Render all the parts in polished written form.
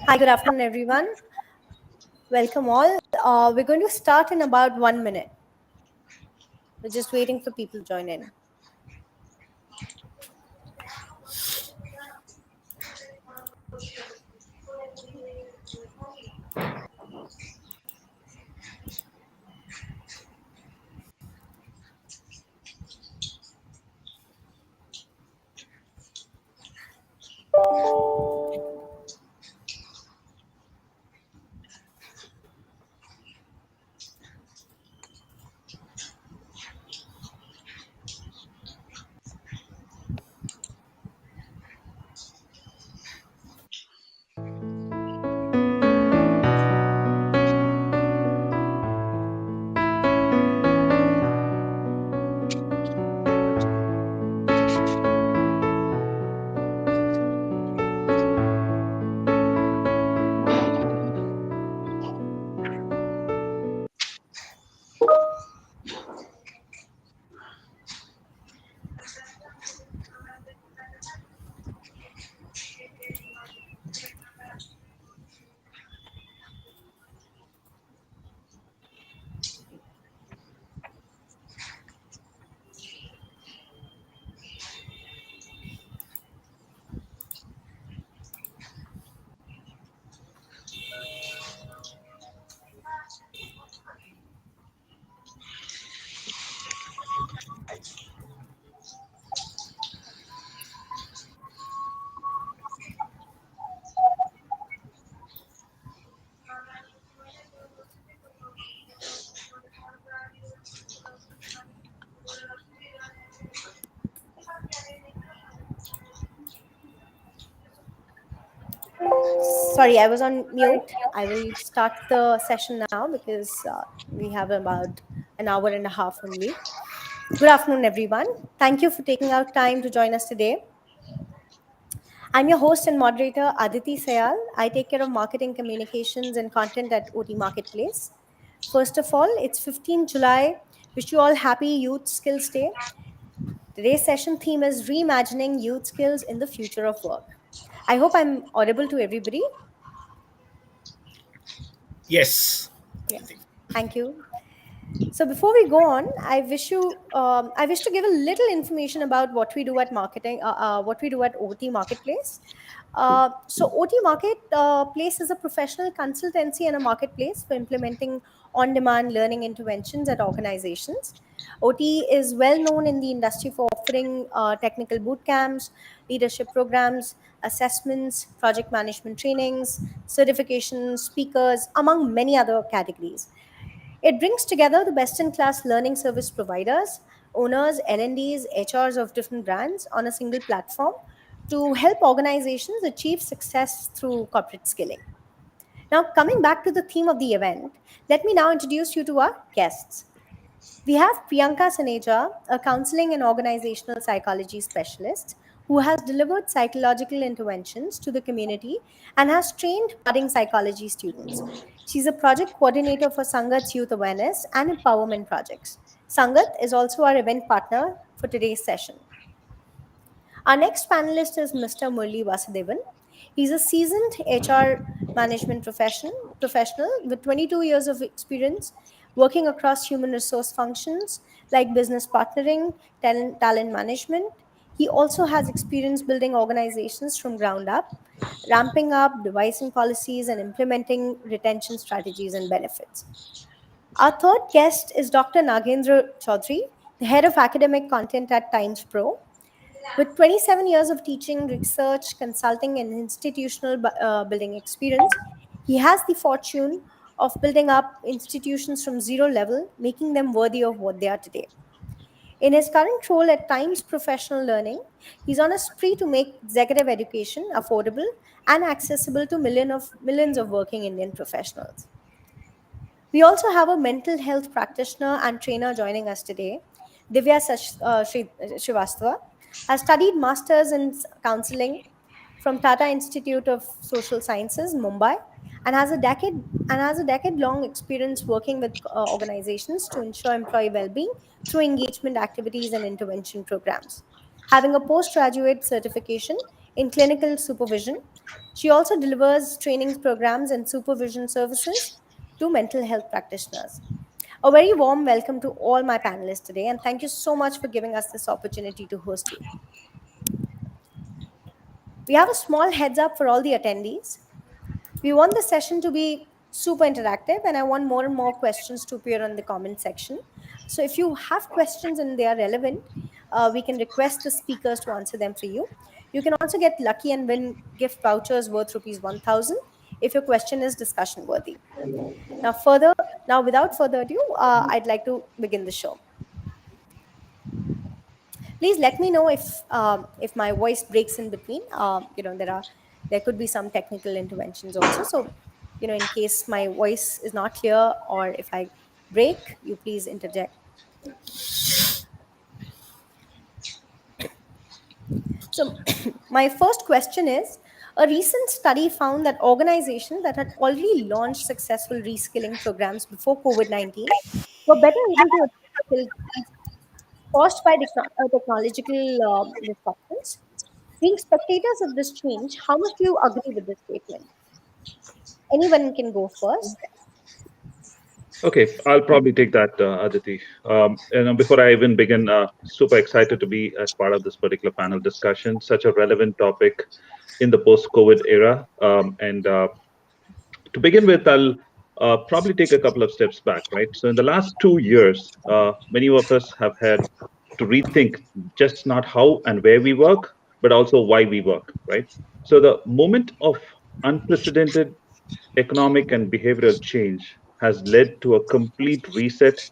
Hi, good afternoon, everyone. Welcome all. We're going to start in about 1 minute. We're just waiting for people to join in. Sorry, I was on mute. I will start the session now because we have about an hour and a half only. Good afternoon, everyone. Thank you for taking out time to join us today. I'm your host and moderator, Aditi Sayal. I take care of marketing, communications, and content at OT Marketplace. First of all, it's 15 July. Wish you all happy Youth Skills Day. Today's session theme is reimagining youth skills in the future of work. I hope I'm audible to everybody. Yes. Yeah, thank you. So before we go on, I wish to give a little information about what we do at what we do at OT Marketplace. So OT Marketplace is a professional consultancy and a marketplace for implementing on-demand learning interventions at organizations. OT is well known in the industry for offering technical boot camps, leadership programs, assessments, project management trainings, certifications, speakers, among many other categories. It brings together the best-in-class learning service providers, owners, L&Ds, HRs of different brands on a single platform to help organizations achieve success through corporate skilling. Now, coming back to the theme of the event, let me now introduce you to our guests. We have Priyanka Saneja, a counseling and organizational psychology specialist who has delivered psychological interventions to the community and has trained budding psychology students. She's a project coordinator for Sangat's youth awareness and empowerment projects. Sangat is also our event partner for today's session. Our next panelist is Mr. Murli Vasudevan. He's a seasoned HR management professional with 22 years of experience working across human resource functions like business partnering, talent management. He also has experience building organizations from ground up, ramping up, devising policies, and implementing retention strategies and benefits. Our third guest is Dr. Nagendra Chaudhary, the head of academic content at Times Pro. With 27 years of teaching, research, consulting, and institutional building experience, he has the fortune of building up institutions from zero level, making them worthy of what they are today. In his current role at Times Professional Learning, he's on a spree to make executive education affordable and accessible to millions of working Indian professionals. We also have a mental health practitioner and trainer joining us today. Srivastava has studied masters in counseling from Tata Institute of Social Sciences, Mumbai, and has a decade long experience working with organizations to ensure employee well-being through engagement activities and intervention programs. Having a postgraduate certification in clinical supervision, she also delivers training programs and supervision services to mental health practitioners. A very warm welcome to all my panelists today, and thank you so much for giving us this opportunity to host you. We have a small heads up for all the attendees. We want the session to be super interactive, and I want more and more questions to appear on the comment section. So if you have questions and they are relevant, we can request the speakers to answer them for you. You can also get lucky and win gift vouchers worth rupees 1,000 if your question is discussion worthy. Now, without further ado, I'd like to begin the show. Please let me know if my voice breaks in between. There could be some technical interventions also. So, in case my voice is not clear or if I break, you please interject. So, my first question is: a recent study found that organizations that had already launched successful reskilling programs before COVID-19 were better able to achieve skill gains caused by technological disruptions. Being spectators of this change, how much do you agree with this statement? Anyone can go first. Okay, I'll probably take that, Aditi. And before I even begin, super excited to be as part of this particular panel discussion. Such a relevant topic in the post-COVID era. And To begin with, I'll probably take a couple of steps back, right? So, in the last 2 years, many of us have had to rethink just not how and where we work, but also why we work, right? So, the moment of unprecedented economic and behavioral change has led to a complete reset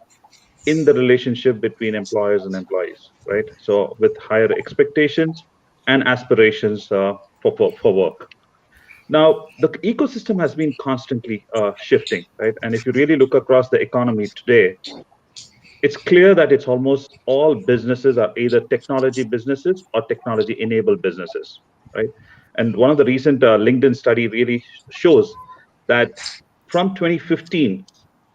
in the relationship between employers and employees, right? So, with higher expectations and aspirations for work. Now, the ecosystem has been constantly shifting, right? And if you really look across the economy today, it's clear that it's almost all businesses are either technology businesses or technology enabled businesses, right? And one of the recent LinkedIn study really shows that from 2015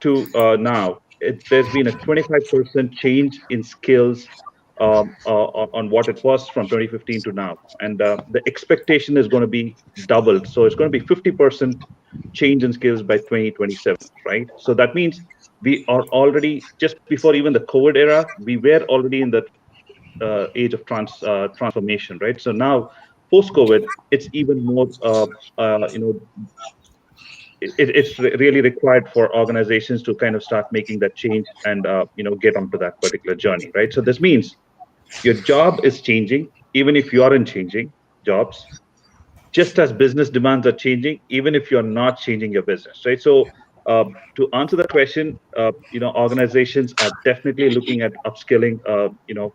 to now, there's been a 25% change in skills on what it was from 2015 to now. And the expectation is going to be doubled. So it's going to be 50% change in skills by 2027, right? So that means we are already, just before even the COVID era, we were already in the age of transformation, right? So now, post COVID, it's even more, you know, really required for organizations to kind of start making that change and get onto that particular journey, right? So this means your job is changing, even if you aren't changing jobs, just as business demands are changing, even if you're not changing your business, right? So, to answer the question, organizations are definitely looking at upskilling,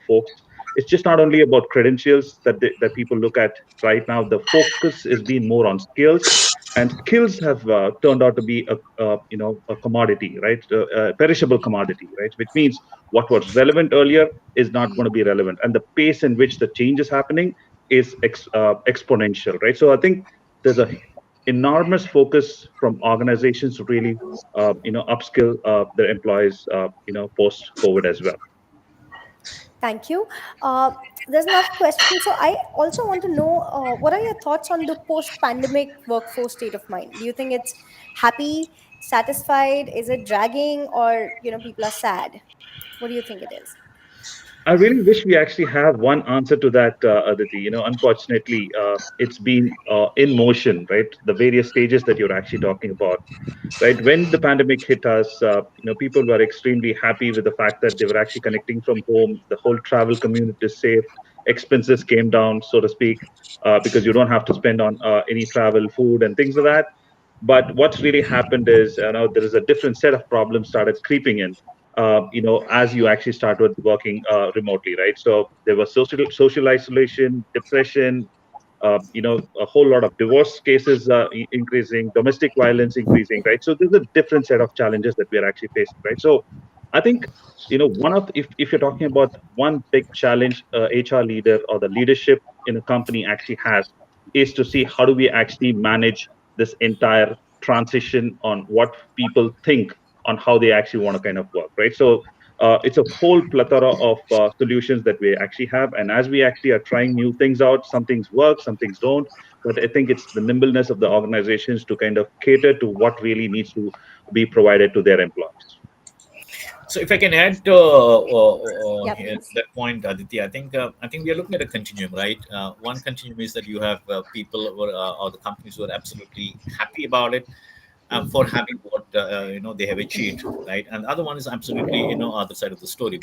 folks. It's just not only about credentials that people look at right now. The focus is being more on skills, and skills have turned out to be a commodity, right? A perishable commodity, right? Which means what was relevant earlier is not going to be relevant, and the pace in which the change is happening is exponential, right? So I think there's a enormous focus from organizations to really, upskill their employees, post COVID as well. Thank you. Uh, there's another question. So I also want to know what are your thoughts on the post-pandemic workforce state of mind? Do you think it's happy, satisfied? Is it dragging, or people are sad? What do you think it is? I really wish we actually have one answer to that, Aditi. Unfortunately, it's been in motion, right? The various stages that you're actually talking about, right? When the pandemic hit us, people were extremely happy with the fact that they were actually connecting from home. The whole travel community is safe. Expenses came down, so to speak, because you don't have to spend on any travel, food, and things like that. But what's really happened is, there is a different set of problems started creeping in. as you actually started working remotely, right? So there was social isolation, depression, a whole lot of divorce cases increasing, domestic violence increasing, right? So there's a different set of challenges that we are actually facing, right? So I think, one of if you're talking about one big challenge HR leader or the leadership in a company actually has, is to see how do we actually manage this entire transition on what people think on how they actually want to kind of work, right? So it's a whole plethora of solutions that we actually have, and as we actually are trying new things out, some things work, some things don't. But I think it's the nimbleness of the organizations to kind of cater to what really needs to be provided to their employees. So if I can add Yeah, here to please. that point, Aditi, I think we are looking at a continuum, right? One continuum is that you have people or the companies who are absolutely happy about it, for having what they have achieved, right? And the other one is absolutely other side of the story.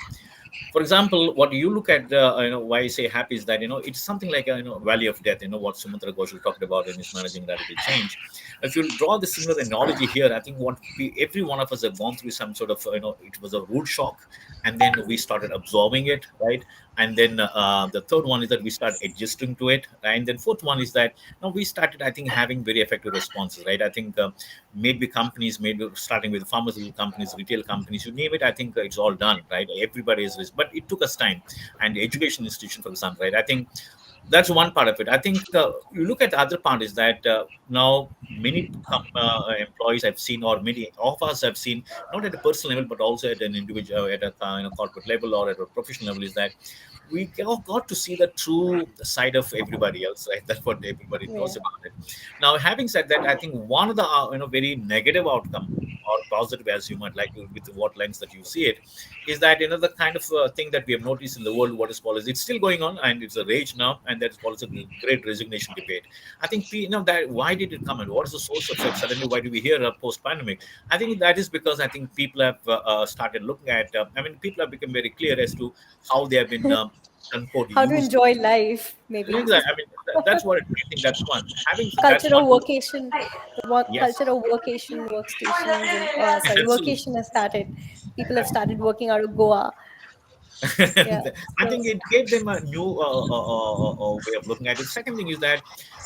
For example, what you look at, why I say happy is that it's something like a valley of death. What Sumatra Ghoshal talked about in his Managing Radical Change. If you draw the similar analogy here, I think what every one of us have gone through some sort of it was a rude shock, and then we started absorbing it, right? And then the third one is that we start adjusting to it, right? And then fourth one is that now we started, I think, having very effective responses, right? I think maybe companies, maybe starting with pharmaceutical companies, retail companies, you name it, I think it's all done, right? Everybody is risk, but it took us time. And the education institution, for example, right? I think that's one part of it. I think you look at the other part is that now many employees I've seen, or many of us have seen, not at a personal level, but also at an individual, at a corporate level or at a professional level, is that we got to see the true side of everybody else, right? That's what everybody Yeah. knows about it. Now, having said that, I think one of the very negative outcome or positive, as you might like to, with what lens that you see it, is that the kind of thing that we have noticed in the world, what is called, is it's still going on, and it's a rage now, and that is called a great resignation debate. I think that why did it come, and what is the source of it? Suddenly, why do we hear post pandemic? I think that is because I think people have started looking at. I mean, people have become very clear as to how they have been. Unquote How to used. enjoy life, maybe. Exactly. I mean, that's what I think. That's one. Having that's Culture of one. workation, the work Yes, culture of workation, workstations, and sorry, absolutely. workation has started. People have started working out of Goa. Yeah. And I So think it gave them a new way of looking at it. Second thing is that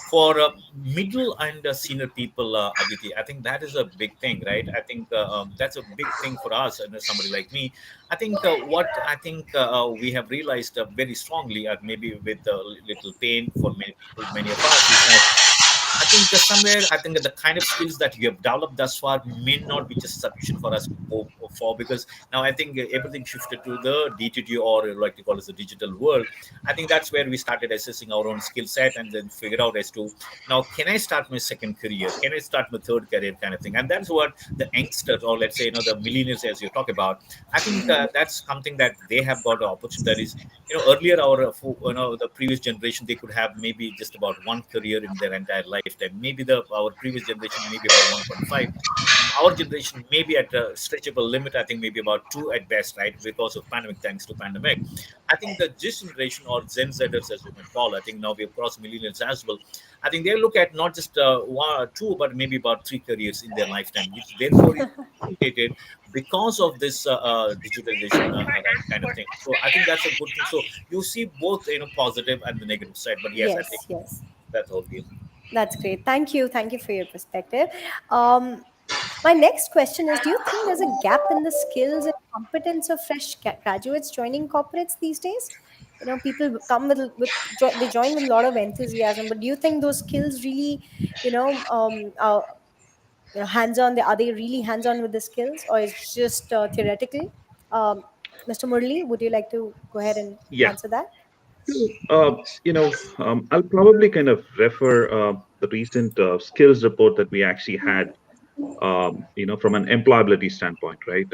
for middle and senior people, Aditi, I think that is a big thing, right? I think that's a big thing for us, and somebody like me. I think what I think we have realized very strongly, maybe with a little pain for many people, many of us, is that I think somewhere, I think that the kind of skills that we have developed thus far may not be just sufficient for us to go for, because now I think everything shifted to the DTD, or like you call it the digital world. I think that's where we started assessing our own skill set and then figure out as to now, can I start my second career? Can I start my third career, kind of thing? And that's what the youngsters, or let's say the millennials, as you talk about. I think that's something that they have got an opportunity. That is, earlier our the previous generation, they could have maybe just about one career in their entire lifetime. Maybe the our previous generation maybe about 1.5. Our generation maybe at a stretchable limit, I think maybe about two at best, right? Because of pandemic, thanks to pandemic. I think the this generation, or Gen Zers as we might call, I think now we have crossed millennials as well. I think they look at not just one, two, but maybe about three careers in their lifetime, which therefore is facilitated because of this digitalization, right, kind of thing. So I think that's a good thing. So you see both positive and the negative side. But yes, I think yes, yes. that's whole game. That's great. Thank you. Thank you for your perspective. Um, my next question is: do you think there's a gap in the skills and competence of fresh graduates joining corporates these days? People come they join with a lot of enthusiasm, but do you think those skills really, are hands-on? Are they really hands-on with the skills, or is just theoretical? Um, Mr. Murli, would you like to go ahead and Yeah. answer that? I'll probably kind of refer the recent skills report that we actually had, from an employability standpoint, right?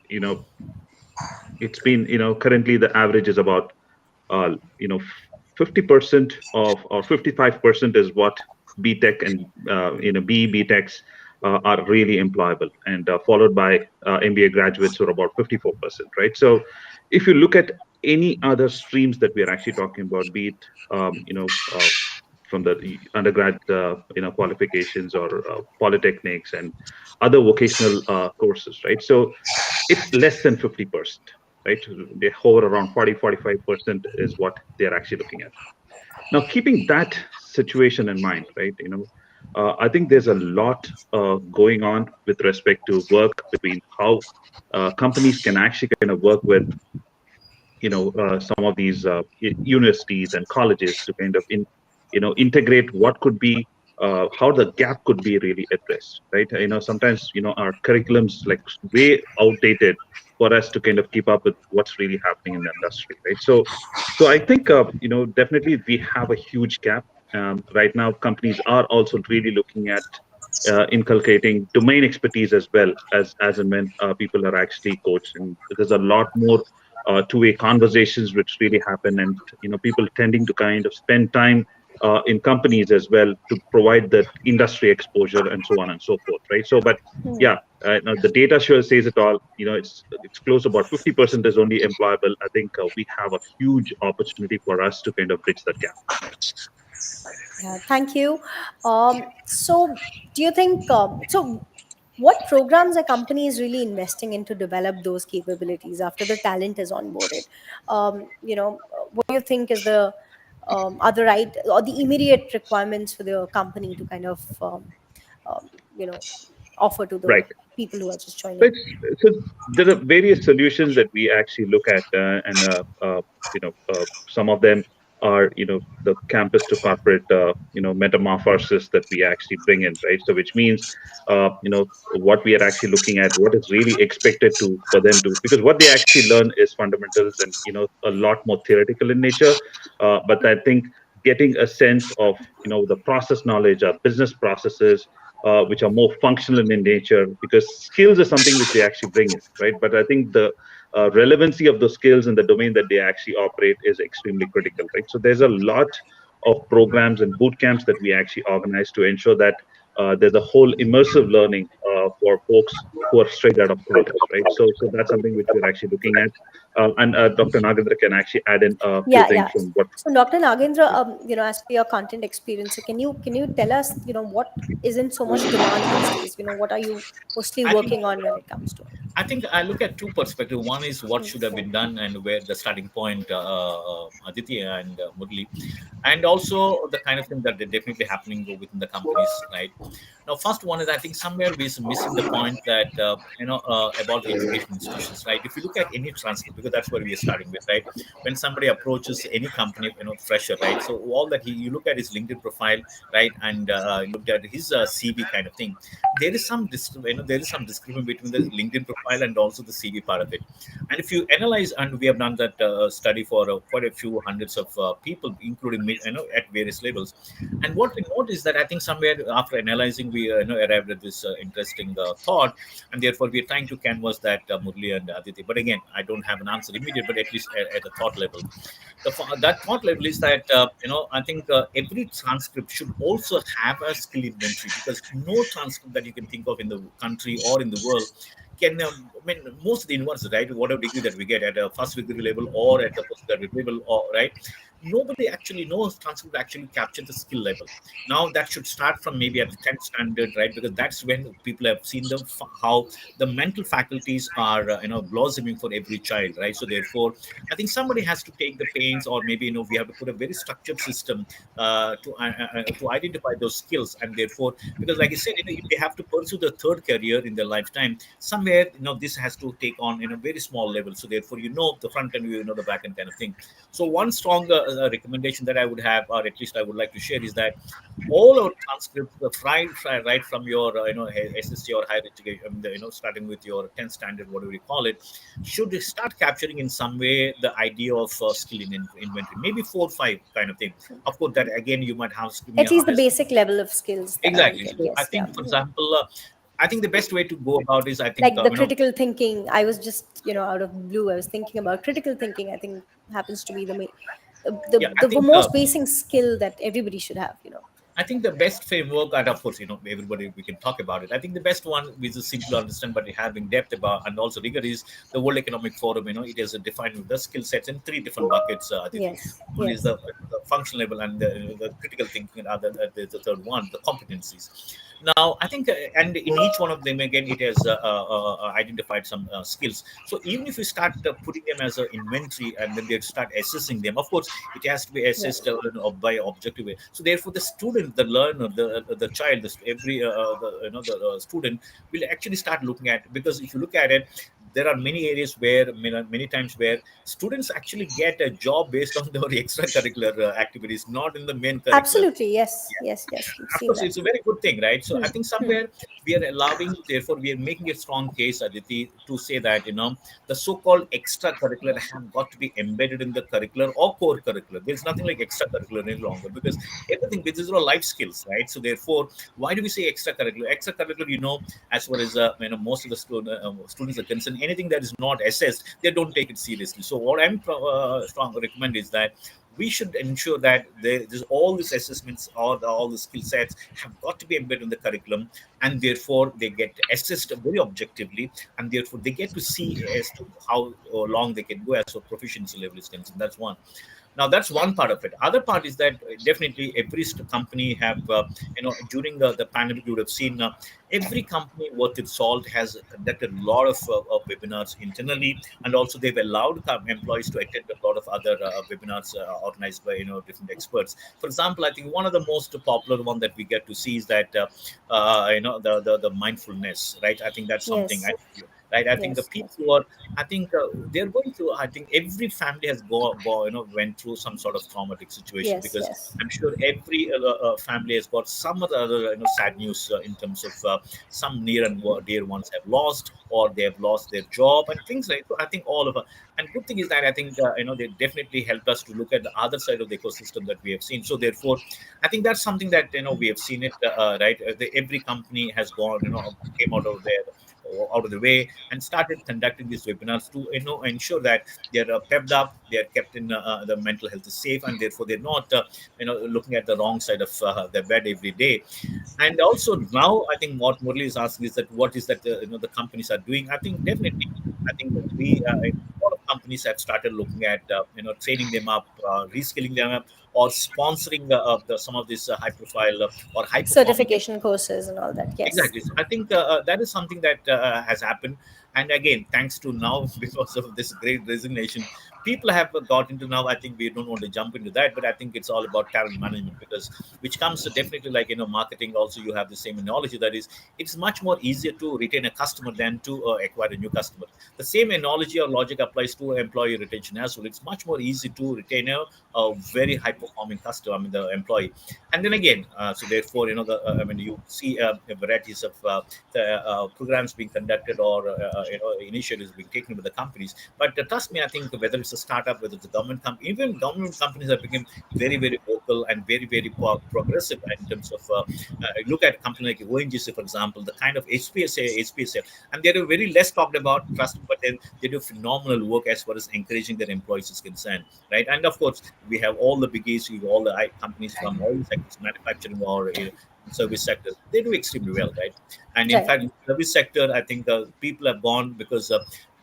You know, it's been, currently the average is about, uh, you know, 50% of, or 55% is what BTech and, BE BTechs are really employable, and followed by MBA graduates who are about 54%, right? So if you look at any other streams that we are actually talking about, be it, from the undergrad, qualifications, or polytechnics and other vocational courses, right? So it's less than 50%, right? They hover around 40-45% is what they're actually looking at. Now, keeping that situation in mind, right? I think there's a lot going on with respect to work between how companies can actually kind of work with some of these universities and colleges to kind of integrate what could be how the gap could be really addressed, right? Sometimes our curriculums like way outdated for us to kind of keep up with what's really happening in the industry, right? So I think definitely we have a huge gap right now. Companies are also really looking at inculcating domain expertise as well as and when people are actually coached, and there's a lot more two-way conversations which really happen, and people tending to kind of spend time in companies as well to provide that industry exposure and so on and so forth, right? So but yeah, no, the data sure says it all. It's close, about 50% is only employable. I think we have a huge opportunity for us to kind of bridge that gap. Yeah, thank you. So, do you think so? What programs are companies really investing in to develop those capabilities after the talent is onboarded? What do you think is the are the right or the immediate requirements for the company to kind of um, you know offer to the Right. people who are just joining? Right. So there are various solutions that we actually look at, and some of them are the campus to corporate metamorphosis that we actually bring in, right? So which means what we are actually looking at, what is really expected to for them to, because what they actually learn is fundamentals and a lot more theoretical in nature, but I think getting a sense of the process knowledge, our business processes, which are more functional in nature, because skills is something which they actually bring in, right? But I think the relevancy of those skills in the domain that they actually operate is extremely critical, right? So there's a lot of programs and boot camps that we actually organize to ensure that there's a whole immersive learning for folks who are straight out of college, right? So that's something which we're actually looking at, and Dr. Nagendra can actually add in a few Yeah, things yeah. from what. So, Dr. Nagendra, as per your content experience, so can you tell us, what isn't so much demand these days? What are you mostly I think working on when it comes to it? I look at two perspectives. One is what should have been done and where the starting point, Aditi and Murli, and also the kind of thing that they're definitely happening within the companies, right? Now, first one is I think somewhere we're missing the point that about the education institutions, right? If you look at any transcript, because that's where we are starting with, right? When somebody approaches any company, fresher, right? So all that you look at his LinkedIn profile, right, and looked at his CV kind of thing. There is some there is some disagreement between the LinkedIn profile and also the CV part of it. And if you analyze, and we have done that study for quite a few hundreds of people, including me, at various levels. And what we note is that I think somewhere after analyzing, we arrived at this interesting thought, and therefore we are trying to canvas that, Murli and Aditi. But again, I don't have an answer immediate, but at least at a thought level. That thought level is that I think every transcript should also have a skill inventory, because no transcript that you can think of in the country or in the world can I mean, most of the universities, right, whatever degree that we get at a first degree level or at a postgraduate level, or right, nobody actually knows transcript actually capture the skill level. Now that should start from maybe at the 10th standard, right? Because that's when people have seen how the mental faculties are blossoming for every child, right? So therefore I think somebody has to take the pains, or maybe we have to put a very structured system to identify those skills. And therefore, because like I said, if they have to pursue the third career in their lifetime, somewhere this has to take on in a very small level. So therefore, the front end, the back end kind of thing. So one strong recommendation that I would have, or at least I would like to share, is that all our transcripts, right from your SSC or higher education, starting with your 10th standard, whatever you call it, should start capturing in some way the idea of skill in inventory, maybe 4 or 5 kind of thing. Of course, that again you might have to me At least the honest. basic level of skills that are Exactly. needed. So I Yes, yeah. think, for example, I think the best way to go about is I think Like the critical thinking, I was just out of blue, I was thinking about critical thinking. I think happens to be the yeah, I the think most basic skill that everybody should have. I think the best framework, and of course, everybody, we can talk about it. I think the best one, which is simple to understand, but having depth about and also rigor, is the World Economic Forum. It has defined the skill sets in three different buckets, Aditi. Yes, One is yes, the functional level and the critical thinking, and the third one, the competencies. Now, I think, and in each one of them, again, it has identified some skills. So even if you start putting them as an inventory and then they start assessing them, of course, it has to be assessed yes, by objective way. So therefore, the student, the learner, the child, every the student will actually start looking at, because if you look at it, there are many areas where many times where students actually get a job based on their extracurricular activities, not in the main curriculum. absolutely, yes, Yeah. yes, yes. We've Of seen course, that. it's a very good thing, right? So I Hmm. think Hmm. somewhere we are allowing, therefore, we are making a strong case, Aditi, to say that the so-called extracurricular have got to be embedded in the curricular or core curricular. There's nothing like extracurricular any longer, because everything, this is all life skills, right? So therefore, why do we say extracurricular? Extracurricular, as far as most of the students are concerned, anything that is not assessed, they don't take it seriously. So what I'm strong recommend is that we should ensure that there's all these assessments or all the skill sets have got to be embedded in the curriculum, and therefore they get assessed very objectively, and therefore they get to see as to how long they can go as for proficiency level is concerned. That's one. Now that's one part of it. Other part is that definitely every company have during the pandemic you would have seen every company worth its salt has conducted a lot of webinars internally, and also they've allowed employees to attend a lot of other webinars organized by different experts. For example, I think one of the most popular one that we get to see is that the mindfulness, right? I think that's something Yes, right. I think the yes, people yes, who are, I think they're going through. I think every family has went through some sort of traumatic situation, yes, because yes. I'm sure every family has got some other sad news in terms of some near and dear ones have lost, or they have lost their job and things like. So I think all of and good thing is that I think they definitely helped us to look at the other side of the ecosystem that we have seen. So therefore, I think that's something that we have seen it right. Every company has gone came out of the way and started conducting these webinars to ensure that they're pepped up, they're kept in the mental health is safe, and therefore they're not looking at the wrong side of their bed every day. And also now, I think what Murli is asking is that what is that the companies are doing. I think definitely, I think we a lot of companies have started looking at training them up, reskilling them up, or sponsoring some of these high profile or high performing. Certification courses and all that. Yes. Exactly. So I think that is something that has happened. And again, thanks to now, because of this great resignation, people have got into now. I think we don't want to jump into that, but I think it's all about talent management, because which comes to definitely like marketing. Also, you have the same analogy, that is, it's much more easier to retain a customer than to acquire a new customer. The same analogy or logic applies to employee retention as well. It's much more easy to retain a very high performing customer. I mean, the employee. And then again, so therefore, I mean, you see varieties of programs being conducted, or initiatives being taken by the companies. But trust me, I think whether it's a startup, whether it's a government company, even government companies have become very, very vocal and very, very progressive in terms of look at a company like ONGC, for example, the kind of HPSA, and they're very less talked about, trust me, but then they do phenomenal work as far as encouraging their employees is concerned, right? And of course, we have all the biggies, we have all the companies from all the sectors, manufacturing or service sectors. They do extremely well, right? And in Right. fact, service sector, I think people have gone because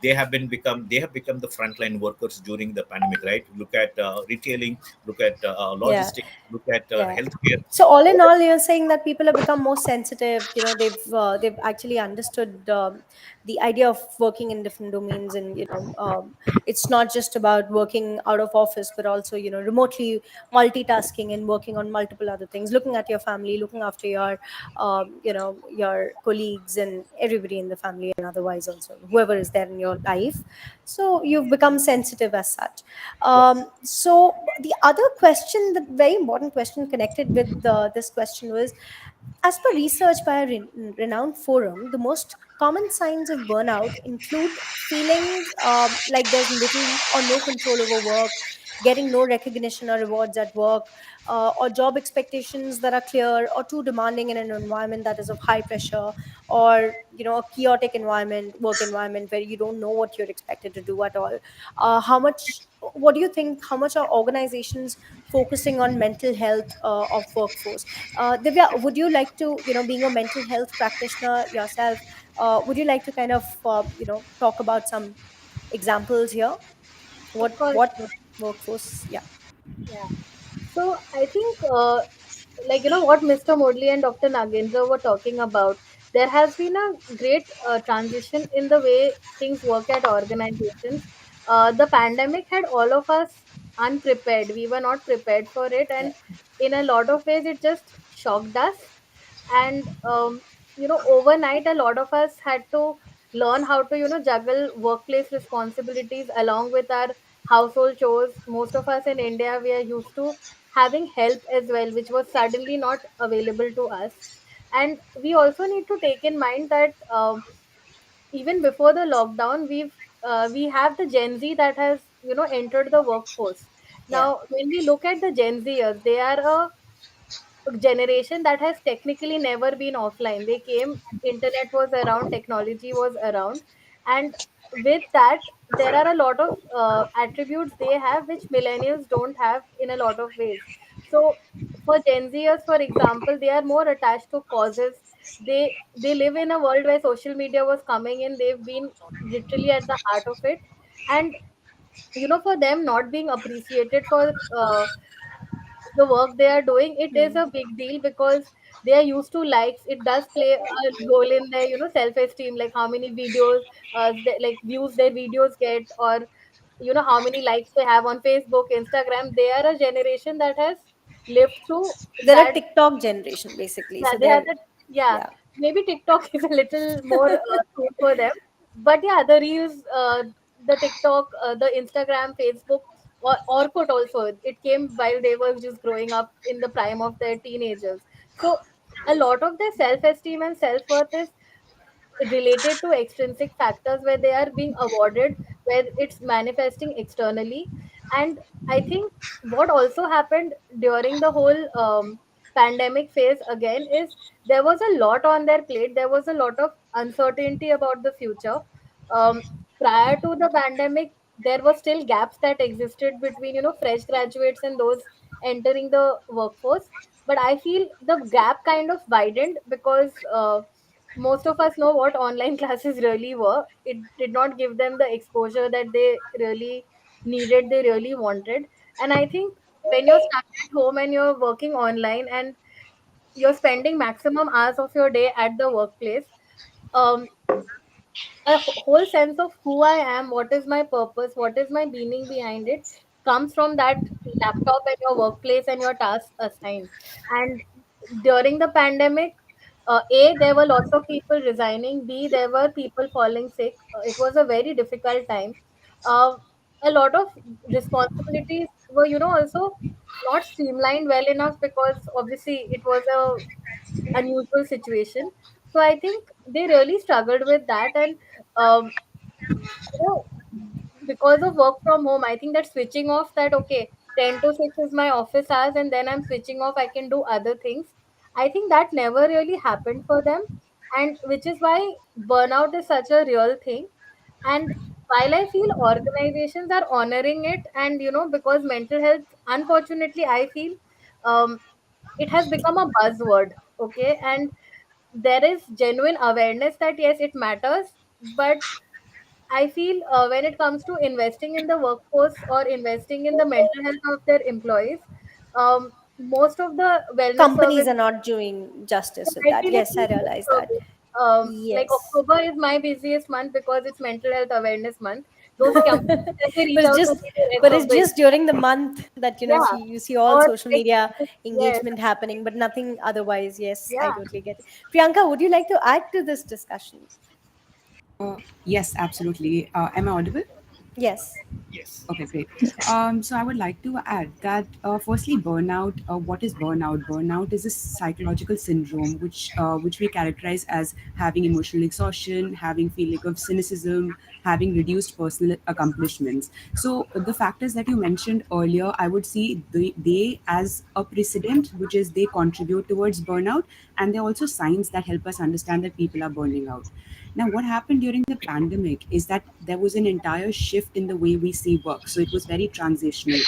they have become the frontline workers during the pandemic, right? Look at retailing, look at Yeah. logistics, look at Yeah. healthcare. So all All in that. all, you're saying that people have become more sensitive. They've actually understood the idea of working in different domains, and it's not just about working out of office, but also remotely multitasking and working on multiple other things, looking at your family, looking after your colleagues and everybody in the family, and otherwise also whoever is there in your life. So you've become sensitive as such. So the other question, the very important question connected with this question was, as per research by a renowned forum, the most common signs of burnout include feeling like there's little or no control over work, getting no recognition or rewards at work, or job expectations that are clear or too demanding in an environment that is of high pressure, or a chaotic environment, work environment where you don't know what you're expected to do at all. How much what do you think? How much are organizations focusing on mental health of workforce? Divya, would you like to, being a mental health practitioner yourself, would you like to kind of, talk about some examples here? Of course. What workforce? Yeah. Yeah. So I think, what Mr. Modley and Dr. Nagendra were talking about, there has been a great transition in the way things work at organizations. The pandemic had all of us unprepared. We were not prepared for it, Yeah. and in a lot of ways, it just shocked us. And overnight, a lot of us had to learn how to juggle workplace responsibilities along with our household chores. Most of us in India, we are used to having help as well, which was suddenly not available to us. And we also need to take in mind that even before the lockdown, we have the Gen Z that has entered the workforce. Yeah. Now when we look at the Gen Zers, they are a generation that has technically never been offline. They came, internet was around, technology was around, and with that, there are a lot of attributes they have which millennials don't have in a lot of ways. So, for Gen Zers, for example, they are more attached to causes. They live in a world where social media was coming in. They've been literally at the heart of it, and for them not being appreciated for the work they are doing, it is Hmm. a big deal because they are used to likes. It does play a role in their self esteem, like how many videos, like views their videos get, or how many likes they have on Facebook, Instagram. They are a generation that has lived through They're a that. TikTok generation, basically. Yeah, So they have they're, that. Yeah, yeah. maybe TikTok is a little more suit for them, but yeah, the reels, the TikTok, the Instagram, Facebook, or Orkut also. It came while they were just growing up in the prime of their teenagers. So a lot of their self-esteem and self-worth is related to extrinsic factors where they are being awarded, where it's manifesting externally. And I think what also happened during the whole pandemic phase again is there was a lot on their plate. There was a lot of uncertainty about the future. Prior to the pandemic, there were still gaps that existed between fresh graduates and those entering the workforce. But I feel the gap kind of widened because most of us know what online classes really were. It did not give them the exposure that they really needed, they really wanted. And I think when you're stuck at home and you're working online and you're spending maximum hours of your day at the workplace, um, whole sense of who I am, what is my purpose, what is my meaning behind it, comes from that laptop and your workplace and your tasks assigned. And during the pandemic, A, there were lots of people resigning. B, there were people falling sick. It was a very difficult time. Uh, a lot of responsibilities were, also not streamlined well enough because obviously it was a unusual situation. So I think they really struggled with that, and um, know, because of work from home, I think that switching off, that okay, 10 to 6 is my office hours, and then I'm switching off, I can do other things. I think that never really happened for them, and which is why burnout is such a real thing. And while I feel organizations are honoring it, and because mental health, unfortunately, I feel um, it has become a buzzword, okay, and there is genuine awareness that yes, it matters, but I feel when it comes to investing in the workforce or investing in the mental health of their employees, most of the wellness Companies service, are not doing justice with I that. feel it's Yes, I wellness realize that. service. Like Yes. October is my busiest month because it's mental health awareness month. Those companies, they but reach it's out to just me the rest but of it's the just year. during the month that, Yeah, you see all or social like, media yes, engagement happening, but nothing otherwise. Yes, I yeah. totally get it. Priyanka, would you like to add to this discussion? Yes, absolutely. Am I audible? Yes. Yes. Okay, great. So I would like to add that firstly, burnout. What is burnout? Burnout is a psychological syndrome which we characterize as having emotional exhaustion, having feeling of cynicism, having reduced personal accomplishments. So the factors that you mentioned earlier, I would see they as a precedent, which is they contribute towards burnout, and they're also signs that help us understand that people are burning out. Now, what happened during the pandemic is that there was an entire shift in the way we see work. So it was very transitional.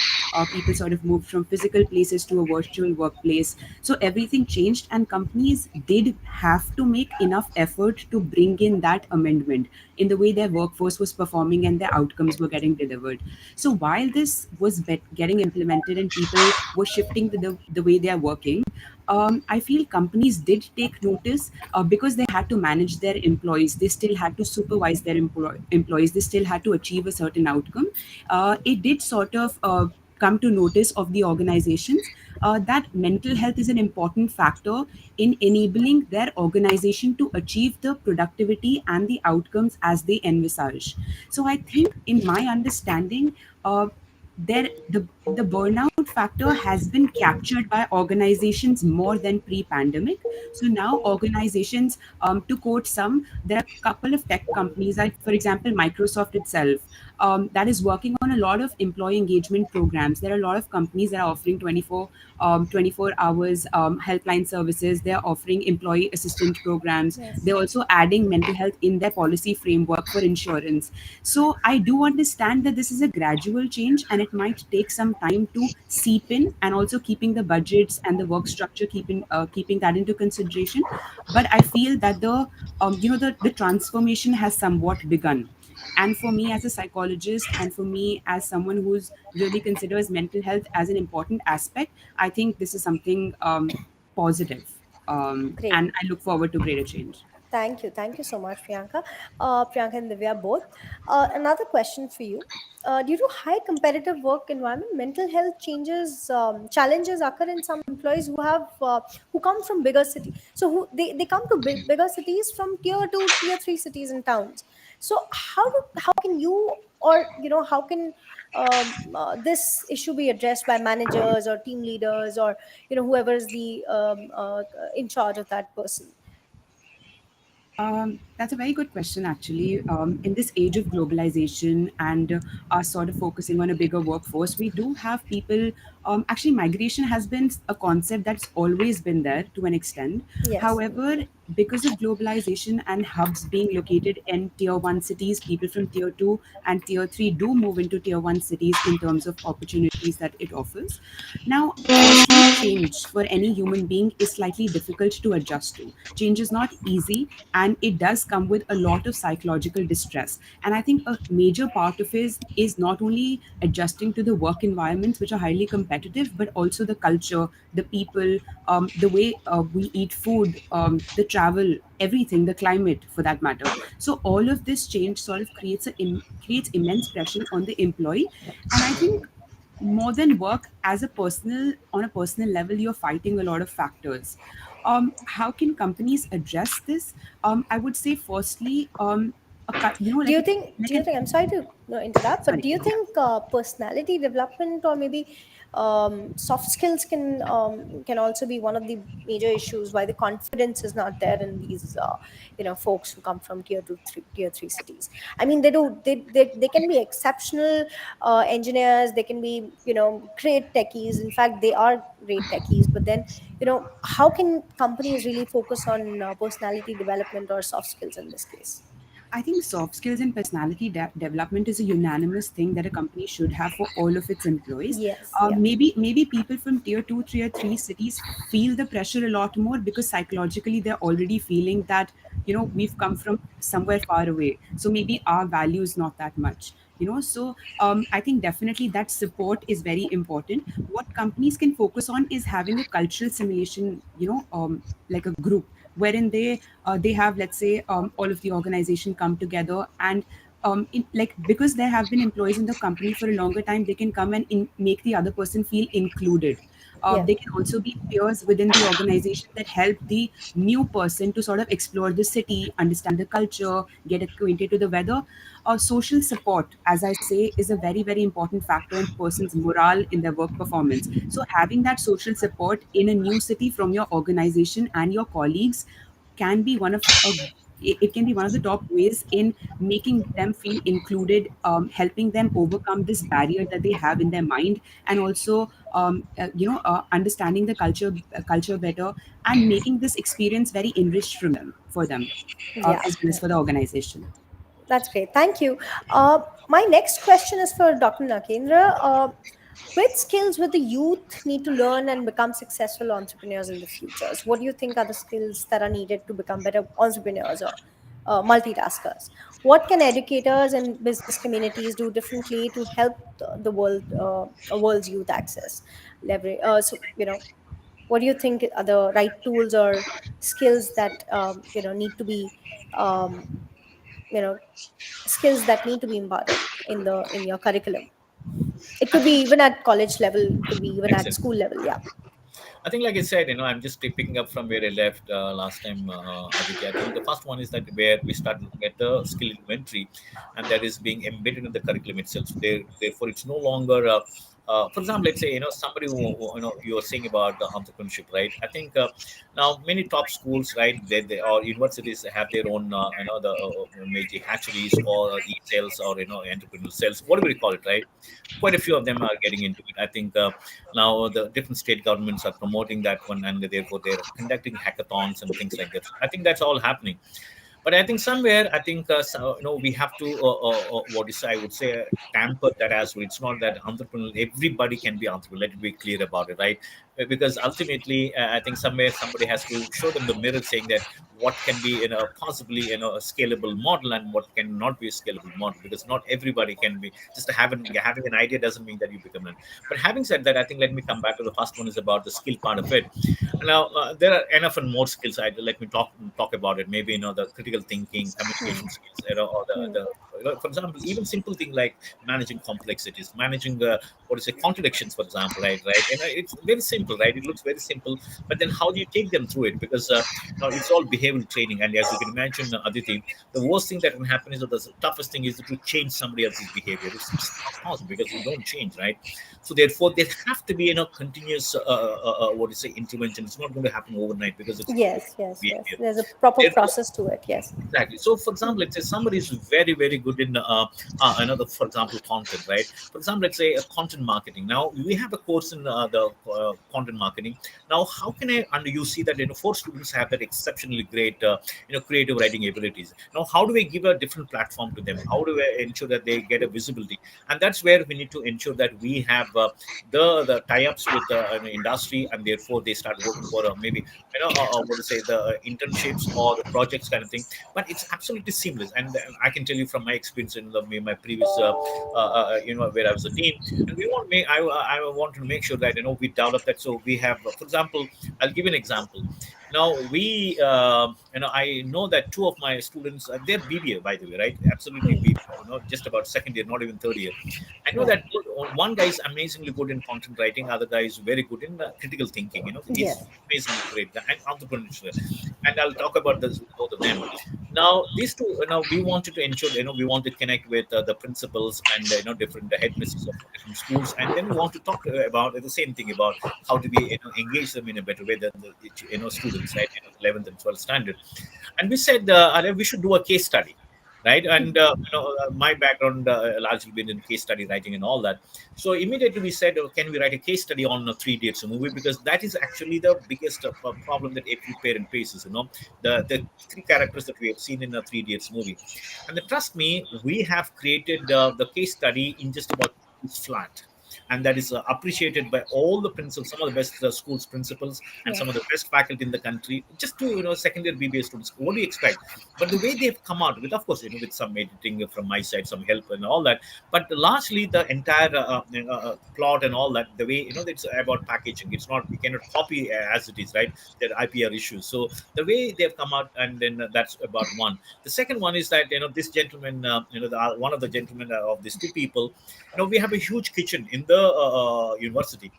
People sort of moved from physical places to a virtual workplace. So everything changed, and companies did have to make enough effort to bring in that amendment in the way their workforce was performing and their outcomes were getting delivered. So while this was getting implemented and people were shifting the way they are working, I feel companies did take notice because they had to manage their employees. They still had to supervise their employees. They still had to achieve a certain outcome. It did sort of come to notice of the organizations that mental health is an important factor in enabling their organization to achieve the productivity and the outcomes as they envisage. So I think, in my understanding, there the burnout factor has been captured by organizations more than pre-pandemic. So now organizations, to quote some, there are a couple of tech companies, like for example Microsoft itself, that is working on a lot of employee engagement programs. There are a lot of companies that are offering 24 hours helpline services. They're offering employee assistant programs. Yes. They're also adding mental health in their policy framework for insurance. So I do understand that this is a gradual change and it might take some time to seep in, and also keeping the budgets and the work structure, keeping that into consideration. But I feel that the transformation has somewhat begun. And for me as a psychologist, and for me as someone who's really considers mental health as an important aspect, I think this is something positive. Great. And I look forward to greater change. Thank you. Thank you so much, Priyanka. Priyanka and Divya both. Another question for you. Due to high competitive work environment, mental health changes challenges occur in some employees who come from bigger cities. So they come to bigger cities from tier two, tier three cities and towns. So how can you, or how can this issue be addressed by managers or team leaders, or whoever is the in charge of that person? That's a very good question, actually. In this age of globalization and us sort of focusing on a bigger workforce, we do have people. Actually, migration has been a concept that's always been there to an extent. Yes. However, because of globalization and hubs being located in tier one cities, people from tier two and tier three do move into tier one cities in terms of opportunities that it offers. Now, firstly, change for any human being is slightly difficult to adjust to. Change is not easy, and it does come with a lot of psychological distress. And I think a major part of it is not only adjusting to the work environments, which are highly competitive, but also the culture, the people, the way we eat food, the travel, everything, the climate for that matter. So all of this change sort of creates immense pressure on the employee. And I think, more than work, as a personal on a personal level, you're fighting a lot of factors. How can companies address this? I would say, firstly, Do you like think? Do like you an think? I'm sorry to interrupt, but sorry, do you yeah. think personality development, or maybe soft skills can also be one of the major issues why the confidence is not there in these folks who come from tier three cities? I mean, they can be exceptional engineers. They can be great techies. In fact, they are great techies. But then how can companies really focus on personality development or soft skills in this case? I think soft skills and personality development is a unanimous thing that a company should have for all of its employees. Yes. Yeah. Maybe people from tier two, tier three cities feel the pressure a lot more because psychologically they're already feeling that we've come from somewhere far away, so maybe our value is not that much. So I think definitely that support is very important. What companies can focus on is having a cultural simulation, like a group wherein they have, let's say, all of the organization come together, and like, because there have been employees in the company for a longer time, they can come and make the other person feel included. Yeah. They can also be peers within the organization that help the new person to sort of explore the city, understand the culture, get acquainted to the weather. Social support, as I say, is a very, very important factor in person's morale in their work performance. So having that social support in a new city from your organization and your colleagues can be one of it can be one of the top ways in making them feel included, helping them overcome this barrier that they have in their mind, and also understanding the culture better, and making this experience very enriched from them for them, Yeah, as well as yeah. for the organization. That's great. Thank you. My next question is for Dr. Nakendra. Which skills would the youth need to learn and become successful entrepreneurs in the futures? What do you think are the skills that are needed to become better entrepreneurs or multitaskers? What can educators and business communities do differently to help the world's youth access leverage? What do you think are the right tools or skills that need to be um, you know skills that need to be imparted in your curriculum? It I could be think even at college level, it could be even at excellent. school level. Yeah. I think, like I said, I'm just picking up from where I left last time, Aditya. I think the first one is that where we start looking at the skill inventory, and that is being embedded in the curriculum itself. Therefore, it's no longer, for example, let's say somebody you are saying about the entrepreneurship, right? I think now many top schools, right, they or universities have their own, the major hatcheries or e-sales or entrepreneurial sales, whatever you call it, right? Quite a few of them are getting into it. I think now the different state governments are promoting that one, and therefore they're conducting hackathons and things like that. I think that's all happening. But I think somewhere, I think we have to what is I would say tamper that as well. It's not that entrepreneur everybody can be entrepreneur. Let it be clear about it, right? Because ultimately, I think somewhere somebody has to show them the mirror, saying that what can be possibly a scalable model and what cannot be a scalable model. Because not everybody can be just having an idea doesn't mean that you become an. But having said that, I think let me come back to the first one is about the skill part of it. Now, there are enough and more skills. Let me talk about it. Maybe the critical thinking, communication skills, or the for example, even simple thing like managing complexities, managing what is it, contradictions, for example, right? And it's very simple, right? It looks very simple, but then how do you take them through it? Because it's all behavioral training, and as you can imagine, Aditi, the worst thing that can happen is, or the toughest thing is to change somebody else's behavior. It's just not possible because you don't change, right? So therefore, there have to be continuous what is say intervention. It's not going to happen overnight because it's Yes, yes, yes. behavior. There's a proper Therefore, process to it. Yes. exactly. So, for example, let's say somebody is very, very good in another, for example, content, right? For example, let's say content marketing. Now, we have a course in the content marketing. Now, how can I, and you see that, four students have that exceptionally great, creative writing abilities. Now, how do we give a different platform to them? How do we ensure that they get a visibility? And that's where we need to ensure that we have the tie-ups with the industry, and therefore they start working for maybe, what to say, the internships or the projects kind of thing. But it's absolutely seamless. And I can tell you from my experience in my previous where I was a dean, and we want to make I want to make sure that we develop that. So we have, for example, I'll give you an example. Now we I know that two of my students, they're BBA, by the way, right? Absolutely BBA, just about second year, not even third year. I know Yeah. that one guy is amazingly good in content writing, other guy is very good in critical thinking. He's Yes. amazingly great guy and entrepreneurship. And I'll talk about this with both of them. Now, these two, we wanted to ensure, we want to connect with the principals and different headmistresses of different schools, and then we want to talk about the same thing about how do we engage them in a better way than the students, right? 11th and 12th standard. And we said, Arya, we should do a case study, right? And my background largely been in case study writing and all that. So immediately we said, can we write a case study on Three Idiots movie? Because that is actually the biggest problem that every parent faces. The three characters that we have seen in the Three Idiots movie. And trust me, we have created the case study in just about flat. And that is appreciated by all the principals, some of the best schools principals, and Yeah. some of the best faculty in the country. Just to second year BBA students, what do you expect? But the way they've come out with, of course, with some editing from my side, some help and all that, but largely the entire plot and all that, the way it's about packaging. It's not, we cannot copy as it is, right? There are IPR issues. So the way they've come out, and then that's about one. The second one is that this gentleman, one of the gentlemen of these two people, we have a huge kitchen in the university,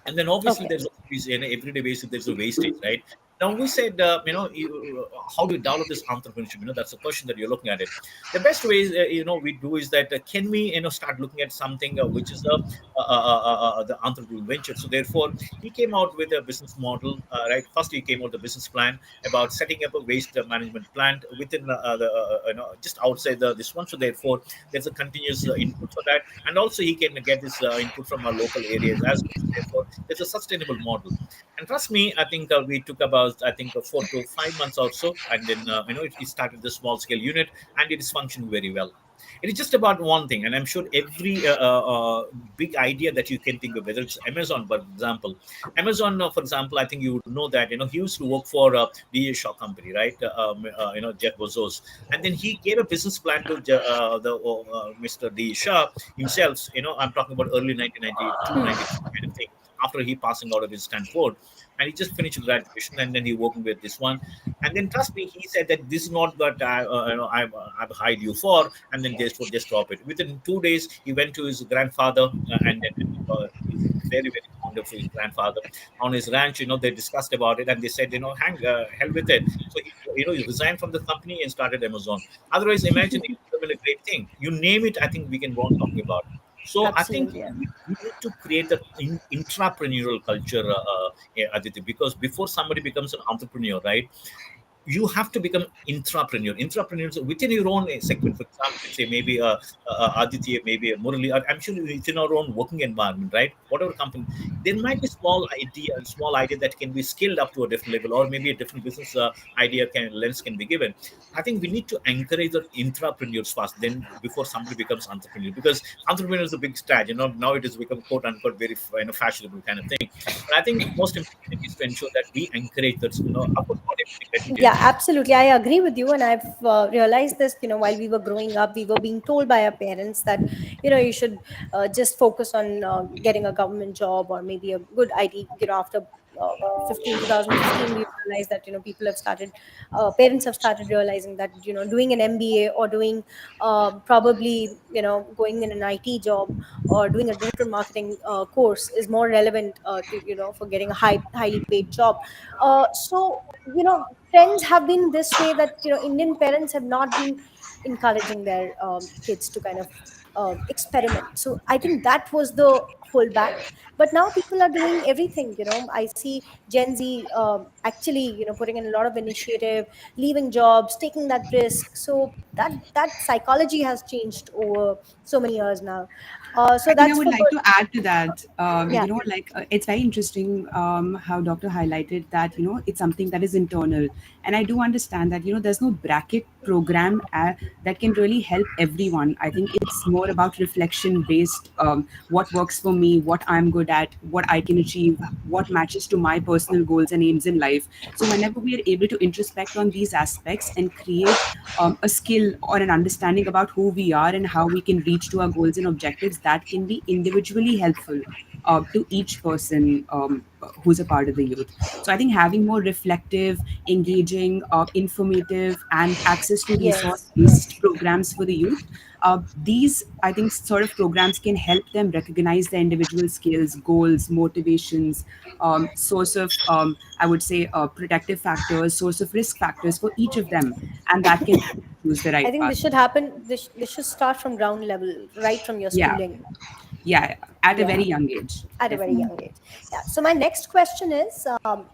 and then obviously Okay. there's always, everyday basis there's a wastage, right? Now we said, how do you develop this entrepreneurship? That's a question that you're looking at it. The best way is, we do is that, can we, start looking at something which is the entrepreneurial venture. So therefore, he came out with a business model. Right, first he came out with a business plan about setting up a waste management plant within just outside this one. So therefore, there's a continuous input for that, and also he can get this input from our local areas as well. So therefore, there's a sustainable model. And trust me, I think we took about, I think, 4 to 5 months or so, and then it started the small scale unit, and it is functioning very well. It is just about one thing, and I'm sure every big idea that you can think of, whether it's Amazon, for example. Amazon, for example, I think you would know that he used to work for the Shaw company, right? Jeff Bezos, and then he gave a business plan to Mr. D. Shaw himself. I'm talking about early 1992, 93 kind of thing. After he passing out of his Stanford, and he just finished graduation, and then he working with this one, and then trust me, he said that this is not what I've hired you for, and then just drop it. Within 2 days, he went to his grandfather, and then he's very very fond of his grandfather on his ranch. They discussed about it, and they said, hang hell with it. So he resigned from the company and started Amazon. Otherwise, imagine it would have been a great thing. You name it, I think we can go on talking about it. So I think Absolutely. Yeah. we need to create that intrapreneurial culture, Aditi, because before somebody becomes an entrepreneur, right? You have to become intrapreneur. Intrapreneurs within your own segment. For example, let's say maybe Aditya, maybe a Murali. I'm sure within our own working environment, right? Whatever company, there might be small idea that can be scaled up to a different level, or maybe a different business idea lens can be given. I think we need to encourage the intrapreneurs first, then before somebody becomes entrepreneur, because entrepreneur is a big stage. Now it has become quote unquote very fashionable kind of thing. But I think most important thing is to ensure that we encourage that. Of course, not everything that we Yeah, can. absolutely. I agree with you. And I've realized this, while we were growing up, we were being told by our parents that, you should just focus on getting a government job or maybe a good ID. After 2015, we realized that, people have started, parents have started realizing that, doing an MBA or doing probably, going in an IT job or doing a digital marketing course is more relevant for getting a highly paid job. So, trends have been this way that Indian parents have not been encouraging their kids to kind of experiment. So I think that was the pullback. But now people are doing everything. I see Gen Z actually putting in a lot of initiative, leaving jobs, taking that risk. So that psychology has changed over so many years now. So I think I that's would for like good. to add to that. Yeah. It's very interesting how Doctor highlighted that, it's something that is internal. And I do understand that, there's no bracket program that can really help everyone. I think it's more about reflection based, what works for me, what I'm good at, what I can achieve, what matches to my personal goals and aims in life. So whenever we are able to introspect on these aspects and create a skill or an understanding about who we are and how we can reach to our goals and objectives, that can be individually helpful to each person who's a part of the youth. So I think having more reflective, engaging, informative, and access to resource Yes. based programs for the youth, these, I think, sort of programs can help them recognize their individual skills, goals, motivations, source of, I would say, protective factors, source of risk factors for each of them, and that can help choose the I right think path. this should happen. This should start from ground level, right from your Yeah, schooling. yeah, at a very Yeah, young age, at a very definitely. young age. Yeah. So my next question is,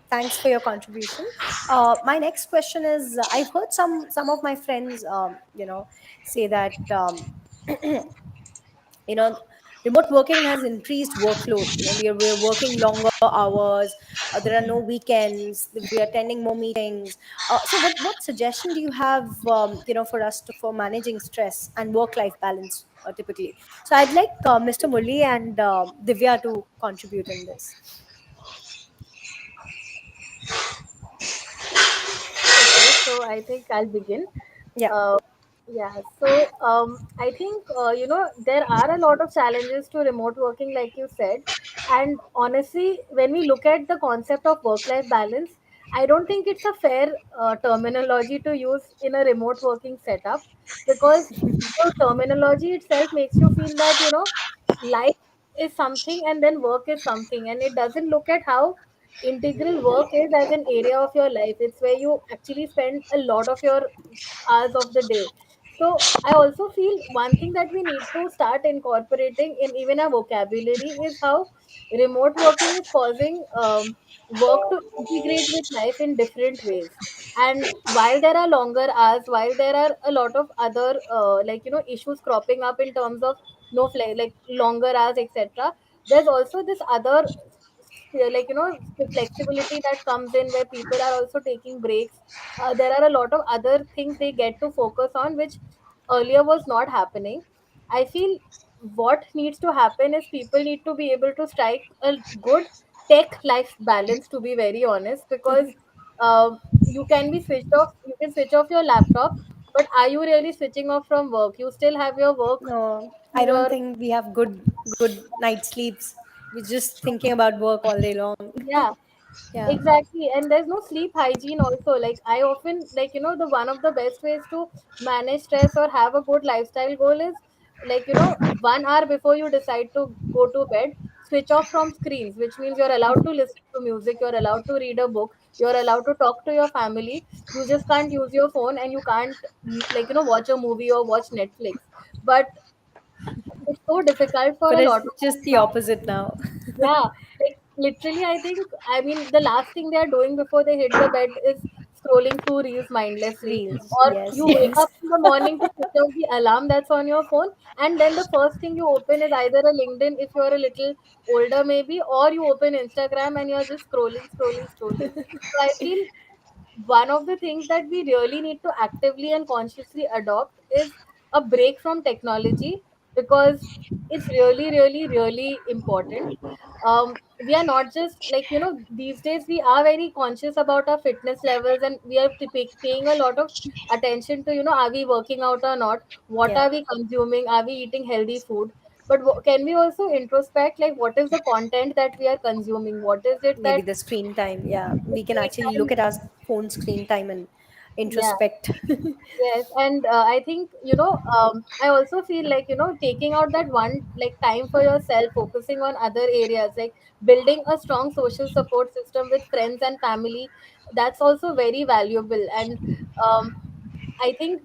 thanks for your contribution. My next question is, I've heard some of my friends, say that you know remote working has increased workload. We're working longer hours. There are no weekends. We're attending more meetings. So what suggestion do you have for us for managing stress and work life balance typically? So I'd like Mr. Murli and Divya to contribute in this. Okay, so I think I'll begin. Yeah. Uh, yeah, so I think there are a lot of challenges to remote working, like you said, and honestly, when we look at the concept of work-life balance, I don't think it's a fair terminology to use in a remote working setup, because the terminology itself makes you feel that life is something and then work is something, and it doesn't look at how integral work is as an area of your life. It's where you actually spend a lot of your hours of the day. So I also feel one thing that we need to start incorporating in even our vocabulary is how remote working is causing work to integrate with life in different ways. And while there are longer hours, while there are a lot of other issues cropping up in terms of like longer hours, etc., there's also this other the flexibility that comes in where people are also taking breaks. There are a lot of other things they get to focus on which earlier was not happening. I feel what needs to happen is people need to be able to strike a good tech life balance, to be very honest, because you can be switched off, you can switch off your laptop, but are you really switching off from work? You still have your work No, to I don't your, think we have good night sleeps. We're just thinking about work all day long. yeah. Yeah. Exactly, and there's no sleep hygiene also. Like I often the one of the best ways to manage stress or have a good lifestyle goal is 1 hour before you decide to go to bed, switch off from screens, which means you're allowed to listen to music, you're allowed to read a book, you're allowed to talk to your family. You just can't use your phone and you can't watch a movie or watch Netflix. But it's so difficult for But a it's lot of just us the now. opposite now. Yeah, like literally, I mean, the last thing they are doing before they hit the bed is scrolling through reels mindlessly. Reels. Or Yes, you wake yes. up in the morning to switch off the alarm that's on your phone, and then the first thing you open is either a LinkedIn if you're a little older, maybe, or you open Instagram and you're just scrolling, scrolling, scrolling. So I feel one of the things that we really need to actively and consciously adopt is a break from technology, because it's really really really important. We are not just these days we are very conscious about our fitness levels, and we are paying a lot of attention to are we working out or not, what Yeah. are we consuming, are we eating healthy food. But can we also introspect, like, what is the content that we are consuming, what is it Maybe that the screen time. Yeah. the We can screen actually look time. at our phone screen time and Yeah. introspect. Yes, and I think I also feel like taking out that one like time for yourself, focusing on other areas, like building a strong social support system with friends and family. That's also very valuable, and um, I think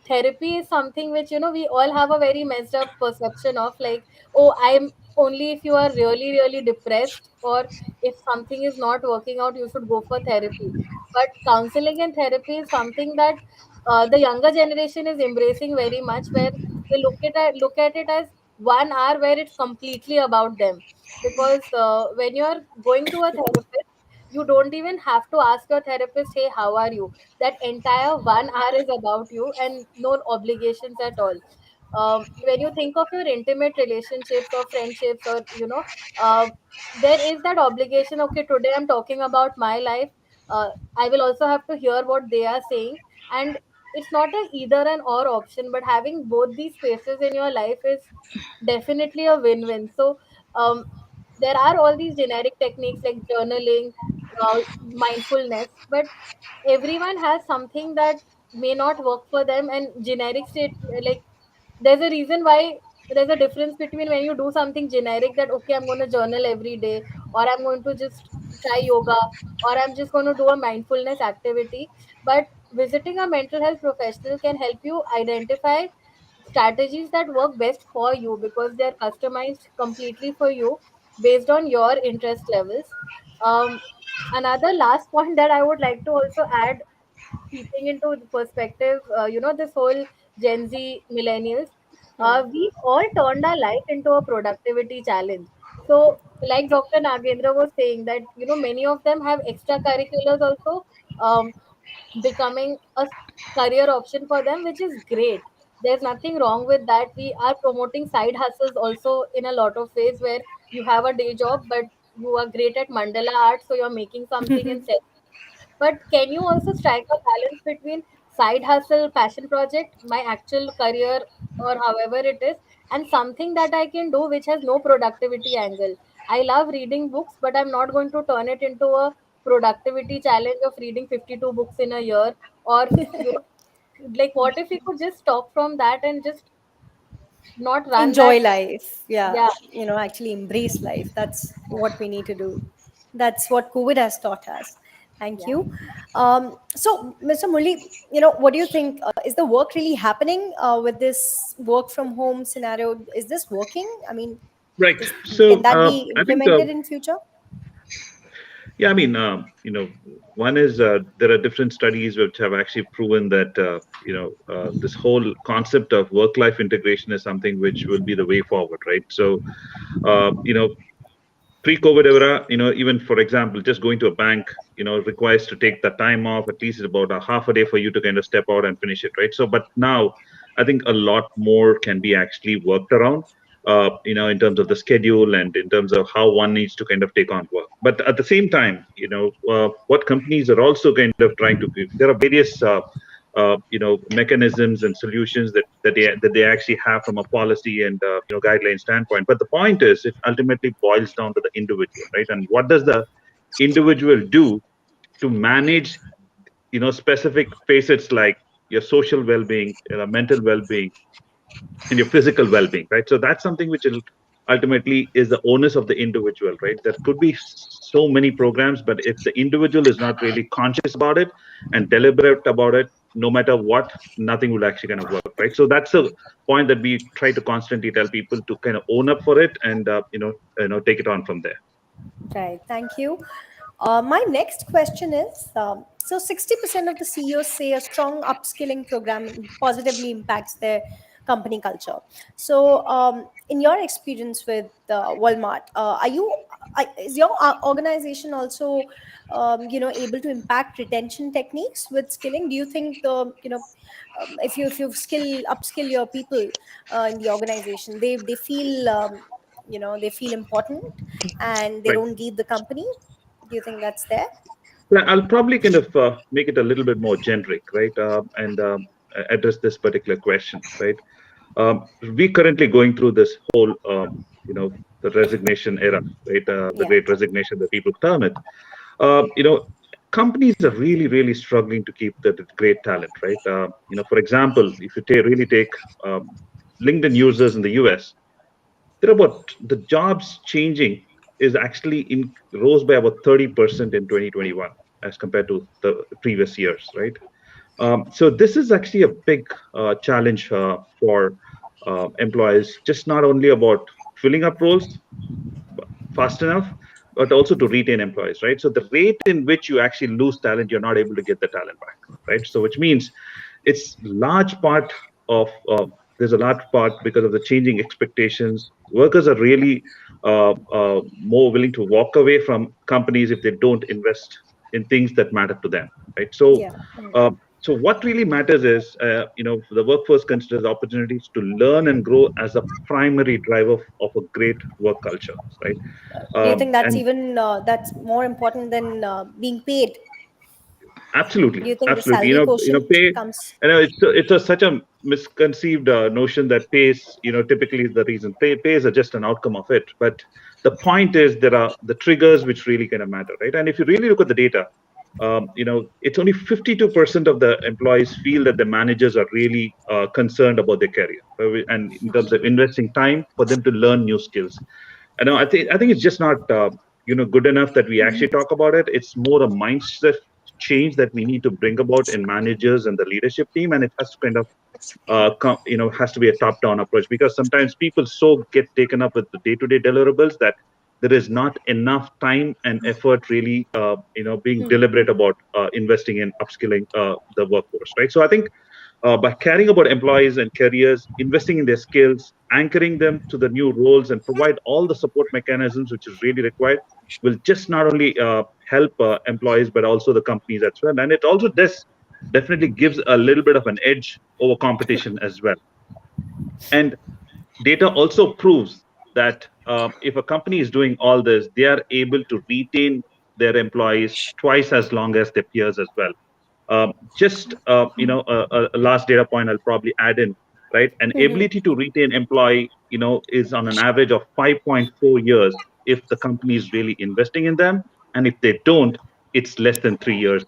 therapy is something which we all have a very messed up perception of, like, oh, I'm only if you are really really depressed, or if something is not working out you should go for therapy. But counseling and therapy is something that the younger generation is embracing very much, where they look at it as 1 hour where it's completely about them. Because when you're going to a therapist, you don't even have to ask your therapist, hey, how are you? That entire 1 hour is about you and no obligations at all. When you think of your intimate relationships or friendships, or there is that obligation, okay, today I'm talking about my life. I will also have to hear what they are saying. And it's not a either an or option, but having both these spaces in your life is definitely a win-win. So um, there are all these generic techniques like journaling, mindfulness, but everyone has something that may not work for them. And generic state, like, there's a reason why there's a difference between when you do something generic, that okay, I'm going to journal every day, or I'm going to just try yoga, or I'm just going to do a mindfulness activity. But visiting a mental health professional can help you identify strategies that work best for you, because they're customized completely for you based on your interest levels. Another last point that I would like to also add, keeping into the perspective, this whole Gen Z millennials, Hmm. we've all turned our life into a productivity challenge. So, like Dr. Nagendra was saying, that many of them have extracurriculars also becoming a career option for them, which is great. There's nothing wrong with that. We are promoting side hustles also in a lot of ways, where you have a day job, but you are great at mandala art, so you're making something and selling. But can you also strike a balance between side hustle, passion project, my actual career, or however it is, and something that I can do which has no productivity angle? I love reading books, but I'm not going to turn it into a productivity challenge of reading 52 books in a year. Or, like, what if we could just stop from that and just not run that? Enjoy life. Yeah. Yeah. Actually embrace life. That's what we need to do. That's what COVID has taught us. Thank Yeah. you. So, Mr. Mulli, what do you think? Is the work really happening with this work from home scenario? Is this working? I mean, Right. is can So that be I think implemented in future? yeah, I mean, one is there are different studies which have actually proven that this whole concept of work-life integration is something which will be the way forward, right? So uh, you know, pre-COVID era, even for example, just going to a bank, requires to take the time off at least about a half a day for you to kind of step out and finish it, right? So, but now I think a lot more can be actually worked around, in terms of the schedule and in terms of how one needs to kind of take on work. But at the same time, what companies are also kind of trying to give, there are various mechanisms and solutions that they actually have from a policy and guideline standpoint. But the point is, it ultimately boils down to the individual, right? And what does the individual do to manage specific facets like your social well-being, mental well-being, and your physical well-being, right? So that's something which will ultimately is the onus of the individual, right? There could be so many programs, but if the individual is not really conscious about it and deliberate about it, no matter what, nothing will actually kind of work, right? So that's the point that we try to constantly tell people to kind of own up for it and take it on from there. Right. Thank you. My next question is, so 60% of the CEOs say a strong upskilling program positively impacts their company culture. So, in your experience with Walmart, is your organization also, able to impact retention techniques with skilling? Do you think if you upskill your people in the organization, they feel they feel important and they Right. don't leave the company? Do you think that's there? Well, I'll probably kind of make it a little bit more generic, right? And address this particular question, right? We currently going through this whole, the resignation era, right? The Yeah. great resignation that people term it. You know, companies are really, really struggling to keep the great talent, right? For example, if you really take um, LinkedIn users in the US, there are about the jobs changing is actually in rose by about 30% in 2021 as compared to the previous years, right? So this is actually a big challenge for employees, just not only about filling up roles fast enough, but also to retain employees, right? So the rate in which you actually lose talent, you're not able to get the talent back, right? So which means it's large part of there's a large part because of the changing expectations. Workers are really more willing to walk away from companies if they don't invest in things that matter to them, right? So Yeah. uh, so what really matters is, the workforce considers opportunities to learn and grow as a primary driver of a great work culture, right? Do you think that's And even that's more important than being paid? absolutely, Do you think the absolutely. salary Pay. quotient comes? Such a misconceived notion that pays, typically is the reason. Pays are just an outcome of it. But the point is, there are the triggers which really kind of matter, right? And if you really look at the data, it's only 52% of the employees feel that the managers are really concerned about their career, and in terms of investing time for them to learn new skills. And I think it's just not good enough that we actually talk about it. It's more a mindset change that we need to bring about in managers and the leadership team, and it has to kind of has to be a top-down approach, because sometimes people so get taken up with the day-to-day deliverables that there is not enough time and effort really being Hmm. deliberate about investing in upskilling the workforce, right? So I think by caring about employees and careers, investing in their skills, anchoring them to the new roles, and provide all the support mechanisms which is really required, will just not only help employees but also the companies as well. And it also does definitely gives a little bit of an edge over competition as well. And data also proves that if a company is doing all this, they are able to retain their employees twice as long as their peers as well. Just a last data point I'll probably add in, right? An Hmm. ability to retain employee, is on an average of 5.4 years if the company is really investing in them, and if they don't, it's less than 3 years,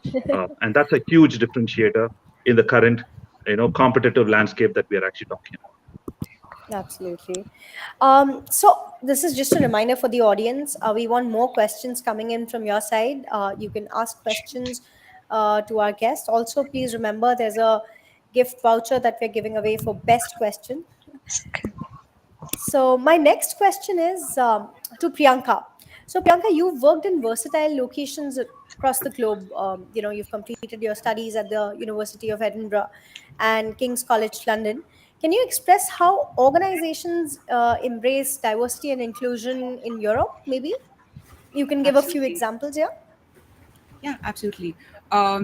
and that's a huge differentiator in the current, competitive landscape that we are actually talking about. Absolutely. So this is just a reminder for the audience. We want more questions coming in from your side. You can ask questions to our guest. Also, please remember there's a gift voucher that we're giving away for best question. So my next question is to Priyanka. So Priyanka, you've worked in versatile locations across the globe. You've completed your studies at the University of Edinburgh and King's College London. Can you express how organizations embrace diversity and inclusion in Europe? Maybe you can give a few Absolutely. examples here. Yeah, absolutely. I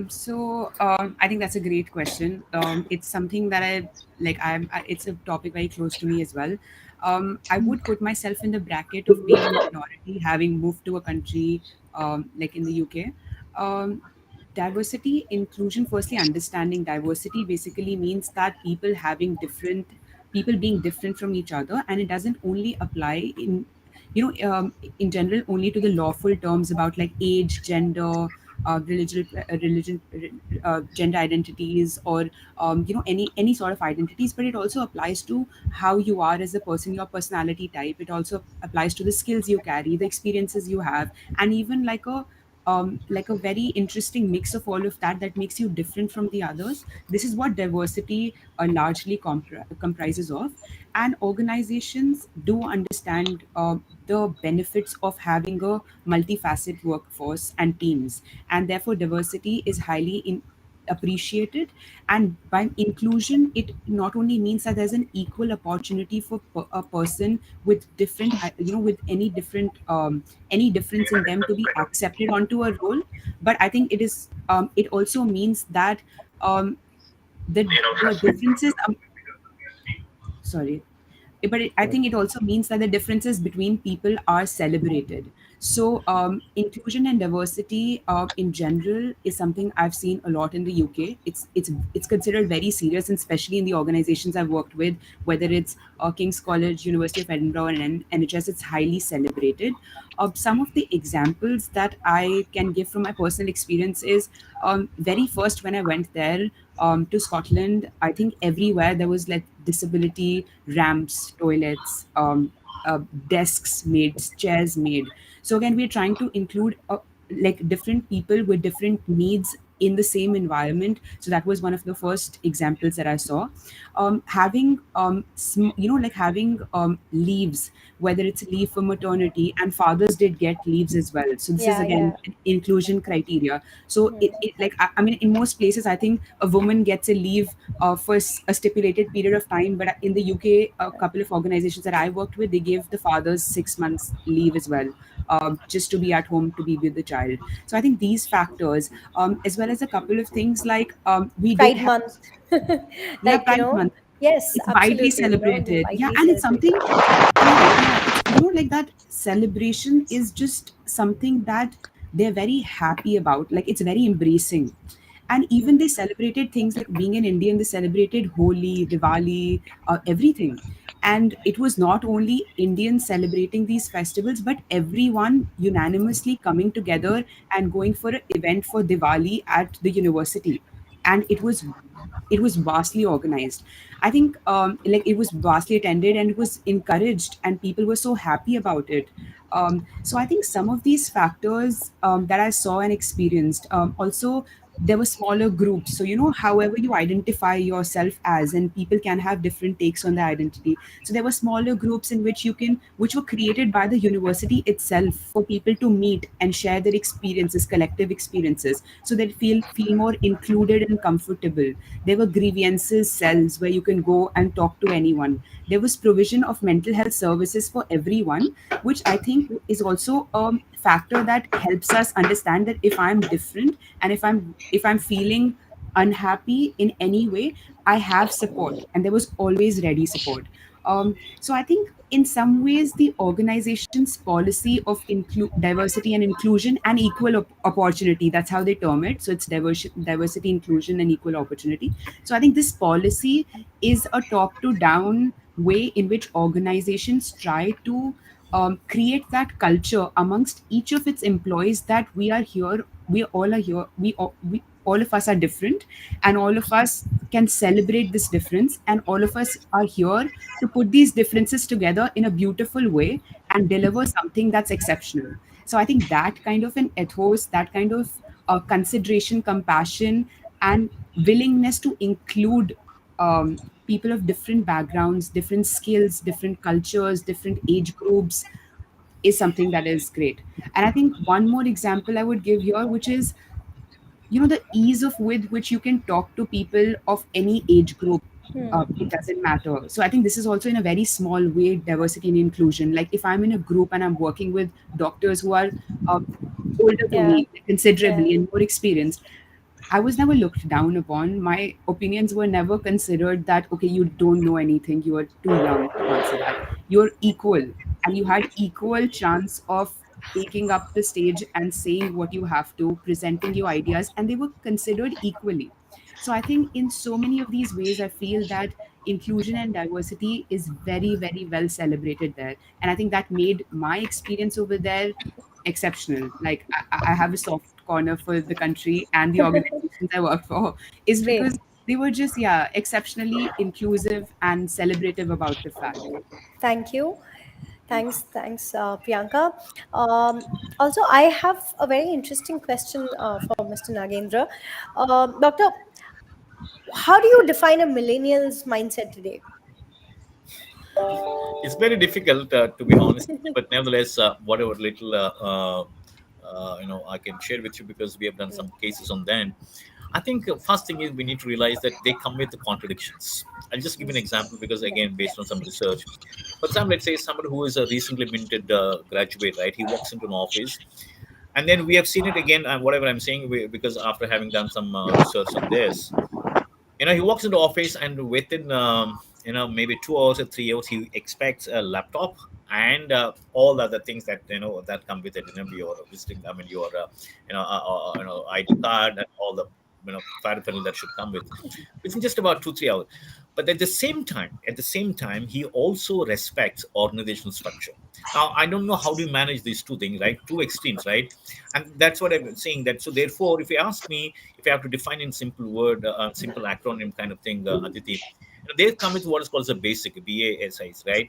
think that's a great question. It's something that I like. It's a topic very close to me as well. I would put myself in the bracket of being a minority, having moved to a country like in the UK. Um, Diversity, inclusion. Firstly, understanding diversity basically means that people being different from each other, and it doesn't only apply in general only to the lawful terms about like age, gender, gender identities, or any sort of identities, but it also applies to how you are as a person, your personality type. It also applies to the skills you carry, the experiences you have, and even like a very interesting mix of all of that that makes you different from the others. This is what diversity largely comprises of. And organizations do understand the benefits of having a multifaceted workforce and teams, and therefore diversity is highly appreciated. And by inclusion, it not only means that there's an equal opportunity for a person with different with any difference in them to be accepted onto a role, but I think it also means that um, the differences sorry but I think it also means that the differences between people are celebrated. So inclusion and diversity in general is something I've seen a lot in the UK. It's considered very serious, and especially in the organizations I've worked with, whether it's King's College, University of Edinburgh, and NHS. It's highly celebrated. Some of the examples that I can give from my personal experience is very first when I went there to Scotland. I think everywhere there was like disability ramps, toilets, desks made, chairs made. So again, we're trying to include like different people with different needs in the same environment. So that was one of the first examples that I saw. Having like having leaves, whether it's leave for maternity, and fathers did get leaves as well. So this is Yeah, again yeah. an inclusion criteria. So it like I mean, in most places I think a woman gets a leave for a stipulated period of time, but in the UK, a couple of organizations that I worked with, they gave the fathers 6 months leave as well, just to be at home to be with the child. So I think these factors, as well as a couple of things like we did Pride have, Month. yeah, Like, Pride Month. yes, It's widely absolutely. They celebrated. Yeah, widely and it's celebrate. something, yeah, it's like that celebration is just something that they're very happy about. Like it's very embracing. And even they celebrated things like being an Indian, they celebrated Holi, Diwali, everything. And it was not only Indians celebrating these festivals, but everyone unanimously coming together and going for an event for Diwali at the university. And it was vastly organized. I think like it was vastly attended, and it was encouraged, and people were so happy about it. So I think some of these factors that I saw and experienced, also there were smaller groups. So however you identify yourself as, and people can have different takes on the identity. So there were smaller groups in which were created by the university itself for people to meet and share their experiences, collective experiences, so they feel more included and comfortable. There were grievances cells where you can go and talk to anyone. There was provision of mental health services for everyone, which I think is also a factor that helps us understand that if I'm different, and if I'm feeling unhappy in any way, I have support, and there was always ready support. So I think in some ways the organization's policy of diversity and inclusion and equal opportunity, that's how they term it. So it's diversity, inclusion, and equal opportunity. So I think this policy is a top to down way in which organizations try to create that culture amongst each of its employees, that we all are here, we all of us are different, and all of us can celebrate this difference, and all of us are here to put these differences together in a beautiful way and deliver something that's exceptional. So I think that kind of an ethos, that kind of consideration, compassion, and willingness to include people of different backgrounds, different skills, different cultures, different age groups is something that is great. And I think one more example I would give here, which is, the ease of with which you can talk to people of any age group. It doesn't matter. So I think this is also in a very small way diversity and inclusion. Like if I'm in a group and I'm working with doctors who are uh, older to Yeah. me Yeah. considerably and more experienced, I was never looked down upon. My opinions were never considered that, okay, you don't know anything, you are too young to answer that. You're equal, and you had equal chance of taking up the stage and saying what you have to, presenting your ideas, and they were considered equally. So I think in so many of these ways, I feel that inclusion and diversity is very, very well celebrated there. And I think that made my experience over there exceptional. Like I have a soft corner for the country and the organizations I work for, is Great. because they were just, yeah, exceptionally inclusive and celebrative about the fact. Thank you. Thanks, Priyanka. Um, Also, I have a very interesting question for Mr. Nagendra. Doctor, how do you define a millennial's mindset today? It's very difficult, to be honest, but nevertheless, whatever little I can share with you, because we have done some cases on them. I think first thing is we need to realize that they come with the contradictions. I'll just give you an example, because Yeah. again, based on some research. For example, let's say somebody who is a recently minted graduate, right? He walks into an office, and then we have seen it again. Whatever I'm saying, because after having done some research on this, he walks into office, and within maybe 2 hours or 3 hours, he expects a laptop and all the other things that that come with it. Your visiting, I mean, your ID card and all the paraphernalia that should come with within just about 2 3 hours. But at the same time, he also respects organizational structure. Now, I don't know how do you manage these two things, right? Two extremes, right? And that's what I'm saying. That so therefore, if you ask me, if I have to define in simple word, simple acronym kind of thing, Aditi, they come with what is called as a basic BASIs, right?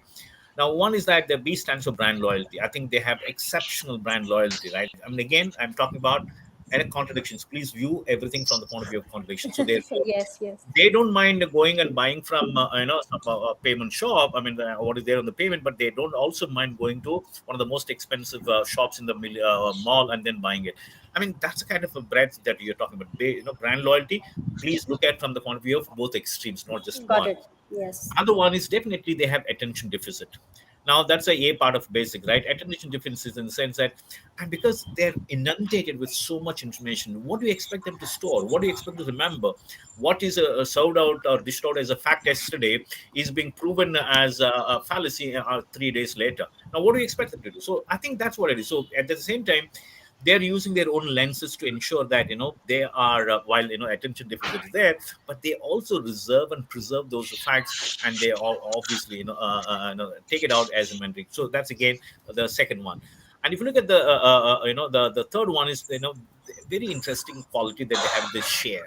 Now, one is that the B stands for brand loyalty. I think they have exceptional brand loyalty, right? I mean, again, I'm talking about and contradictions. Please view everything from the point of view of contradiction. So therefore, Yes, yes. they don't mind going and buying from some payment shop. I mean, what is there on the payment, but they don't also mind going to one of the most expensive shops in the mall and then buying it. I mean, that's the kind of a breadth that you're talking about. Brand loyalty. Please look at from the point of view of both extremes, not just Got one. it. Yes. Another one is definitely they have attention deficit. Now that's a part of basic, right? Attention deficit in the sense that, and because they're inundated with so much information, what do you expect them to store? What do you expect to remember? What is served out or dished out as a fact yesterday is being proven as a fallacy 3 days later. Now, what do you expect them to do? So I think that's what it is. So at the same time, they're using their own lenses to ensure that they are while attention deficit is there, but they also reserve and preserve those facts, and they all obviously take it out as a memory. So that's again the second one. And if you look at the the third one is very interesting quality that they have, this share.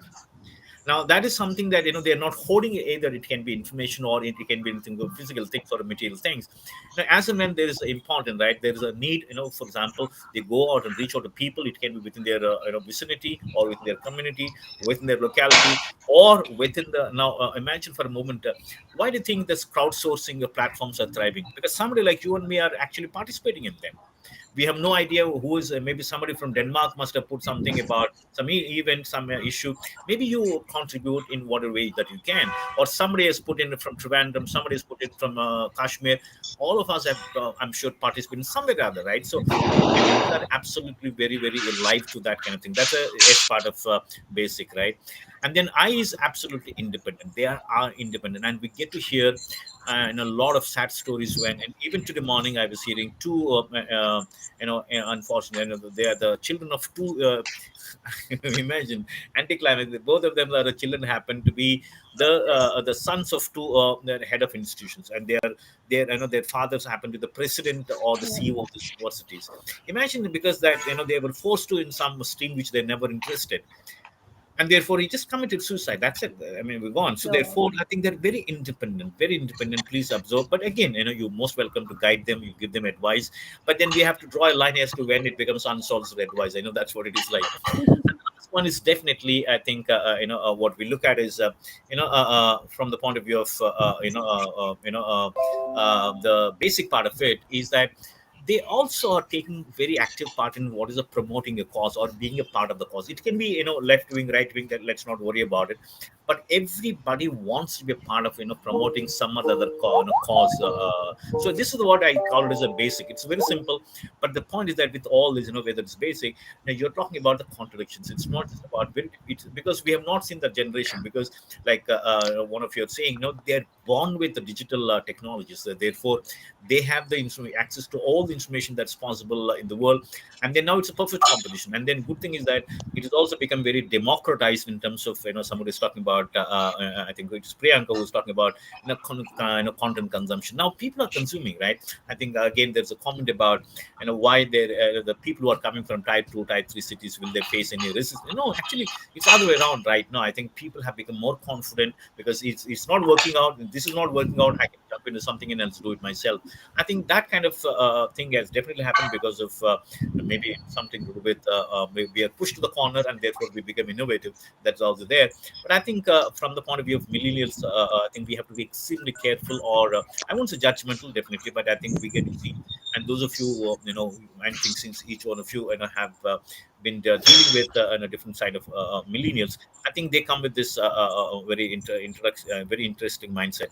Now that is something that they're not holding it. Either it can be information or it can be anything of physical things or material things. Now, as and when there is important, right, there is a need. For example, they go out and reach out to people. It can be within their vicinity or within their community, within their locality, or within the. Now, imagine for a moment, why do you think this crowdsourcing platforms are thriving? Because somebody like you and me are actually participating in them. We have no idea who is, maybe somebody from Denmark must have put something about some event, some issue. Maybe you contribute in whatever way that you can, or somebody has put in from Trivandrum, somebody has put it from Kashmir. All of us have, I'm sure, participated in some way or other, right? So humans are absolutely very, very alive to that kind of thing. That's a S part of basic, right? And then I is absolutely independent. They are independent, and we get to hear and a lot of sad stories. When, and even today morning I was hearing two unfortunately, they are the children of two imagine anticlimax. Both of them are the children, happen to be the sons of two the head of institutions, and their fathers happen to be the president or the CEO of the universities. Imagine, because that they were forced to in some stream which they're never interested. and therefore he just committed suicide. That's it. I mean, we're gone. So No. therefore, I think they're very independent, very independent. Please observe. But again, you're most welcome to guide them. You give them advice, but then we have to draw a line as to when it becomes unsolicited advice. I know that's what it is like. And the last one is definitely, I think, what we look at is, from the point of view of, the basic part of it is that they also are taking very active part in what is a promoting a cause or being a part of the cause. It can be, left wing, right wing, that let's not worry about it, but everybody wants to be a part of, promoting some other cause. So this is what I call it as a basic. It's very simple, but the point is that with all this, whether it's basic, now you're talking about the contradictions. It's not just about it's because we have not seen the generation, because like one of you are saying, they're born with the digital technologies. Therefore they have the access to all the information that's possible in the world, and then now it's a perfect competition. And then good thing is that it has also become very democratized in terms of, somebody is talking about, I think it's Priyanka who's talking about, content consumption. Now people are consuming, right? I think again there's a comment about, why the people who are coming from type 2, type 3 cities, will they face any resistance? Actually it's other way around right now. I think people have become more confident because it's not working out. This is not working out. I can jump into something and else do it myself. I think that kind of thing has definitely happened because of maybe something to do with we are pushed to the corner and therefore we become innovative. That's also there. But I think from the point of view of millennials, I think we have to be extremely careful, or I won't say judgmental, definitely, but I think we get to see. And those of you, I think since each one of you, have been dealing with a different side of millennials, I think they come with this very interesting mindset.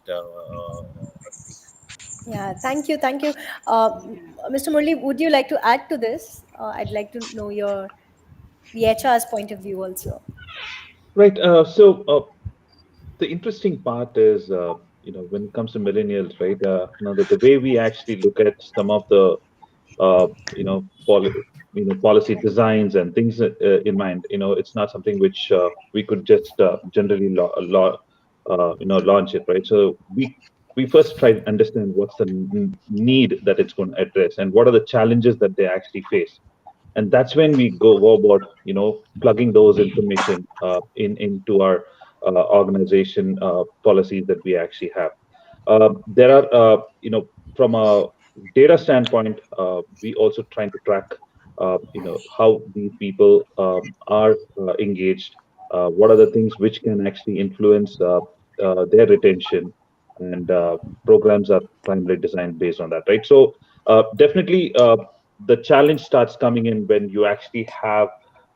Yeah, thank you. Mr. Murli, would you like to add to this? I'd like to know the HR's point of view also. Right. So the interesting part is, when it comes to millennials, right? The way we actually look at some of the, uh, you know, poli- policy designs and things in mind. It's not something which we could just generally launch it, right? So we first try to understand what's the need that it's going to address, and what are the challenges that they actually face, and that's when we go about plugging those information into our organization policies that we actually have. There are, from a data standpoint, we also trying to track how these people are engaged, what are the things which can actually influence their retention, and programs are primarily designed based on that, right? So definitely the challenge starts coming in when you actually have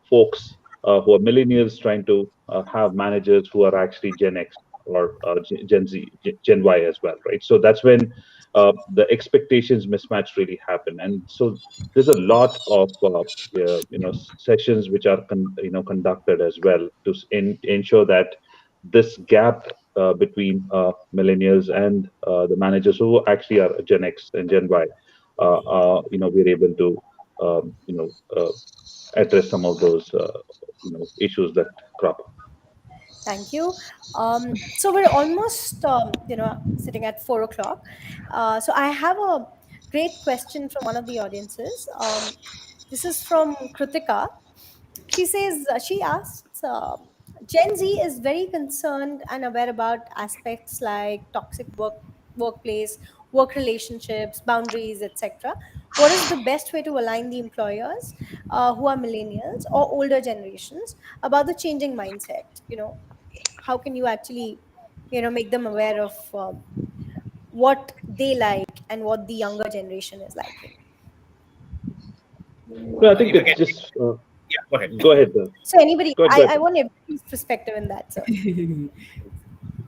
folks who are millennials trying to have managers who are actually Gen X or Gen Z, Gen Y as well, right? So that's when the expectations mismatch really happen, and so there's a lot of sessions which are conducted as well to ensure that this gap between millennials and the managers who actually are Gen X and Gen Y, we're able to address some of those issues that crop up. Thank you. So we're almost, sitting at 4 o'clock. So I have a great question from one of the audiences. This is from Kritika. She says, she asks, Gen Z is very concerned and aware about aspects like toxic workplace, work relationships, boundaries, etc. What is the best way to align the employers who are millennials or older generations about the changing mindset? How can you actually, make them aware of what they like and what the younger generation is liking? No, I think If I it's can, just yeah, go ahead. go ahead. So anybody, Go ahead. I want everybody's perspective in that, sir.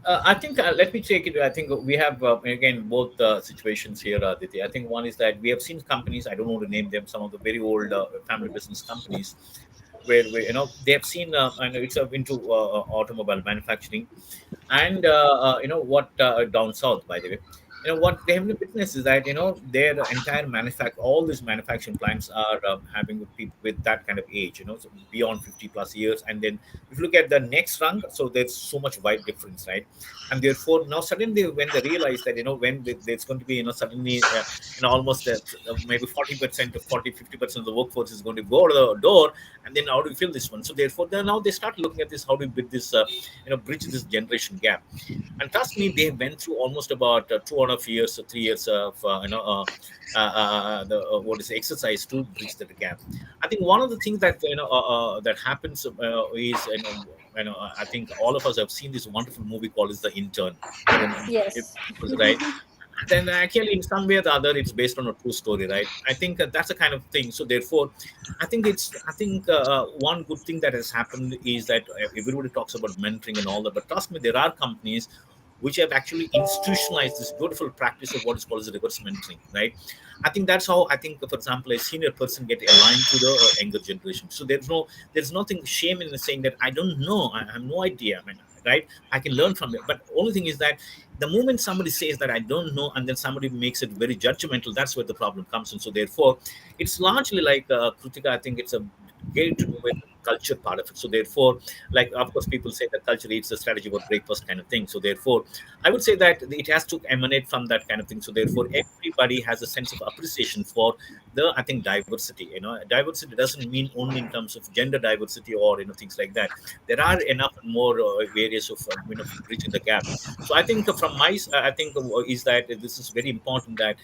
I think let me take it. I think we have again both situations here, Aditi. I think one is that we have seen companies. I don't want to name them. Some of the very old family business companies, where they have seen. I know it's into automobile manufacturing, and what down south, by the way. what they have witnessed is that their entire all these manufacturing plants are having with people with that kind of age, so beyond 50 plus years. And then if you look at the next rung, so there's so much wide difference, right? And therefore now suddenly when they realize that when there's going to be suddenly almost maybe 40% to 40-50% of the workforce is going to go to the door, and then how do we fill this one? So therefore now they start looking at this, how do we build this bridge this generation gap. And trust me, they went through almost about 2.5 years or 3 years of what is the exercise to bridge that gap. I think one of the things that that happens is I think all of us have seen this wonderful movie called is The Intern. I don't know if Yes. right. Then actually in some way or the other it's based on a true story, right? I think that's the kind of thing. So therefore I think one good thing that has happened is that everybody talks about mentoring and all that, but trust me, there are companies which have actually institutionalized this beautiful practice of what is called as reverse mentoring, right? I think that's how I think, for example, a senior person get aligned to the younger generation. So there's nothing shame in saying that I don't know, I have no idea. I mean, right? I can learn from it. But only thing is that the moment somebody says that I don't know, and then somebody makes it very judgmental, that's where the problem comes in. So therefore, it's largely like Kritika. I think it's a get to do with culture part of it. So therefore, like of course, people say that culture eats the strategy about breakfast kind of thing. So therefore, I would say that it has to emanate from that kind of thing. So therefore, everybody has a sense of appreciation for the I think diversity. Diversity doesn't mean only in terms of gender diversity or things like that. There are enough more areas of bridging the gap. So I think from I think is that this is very important that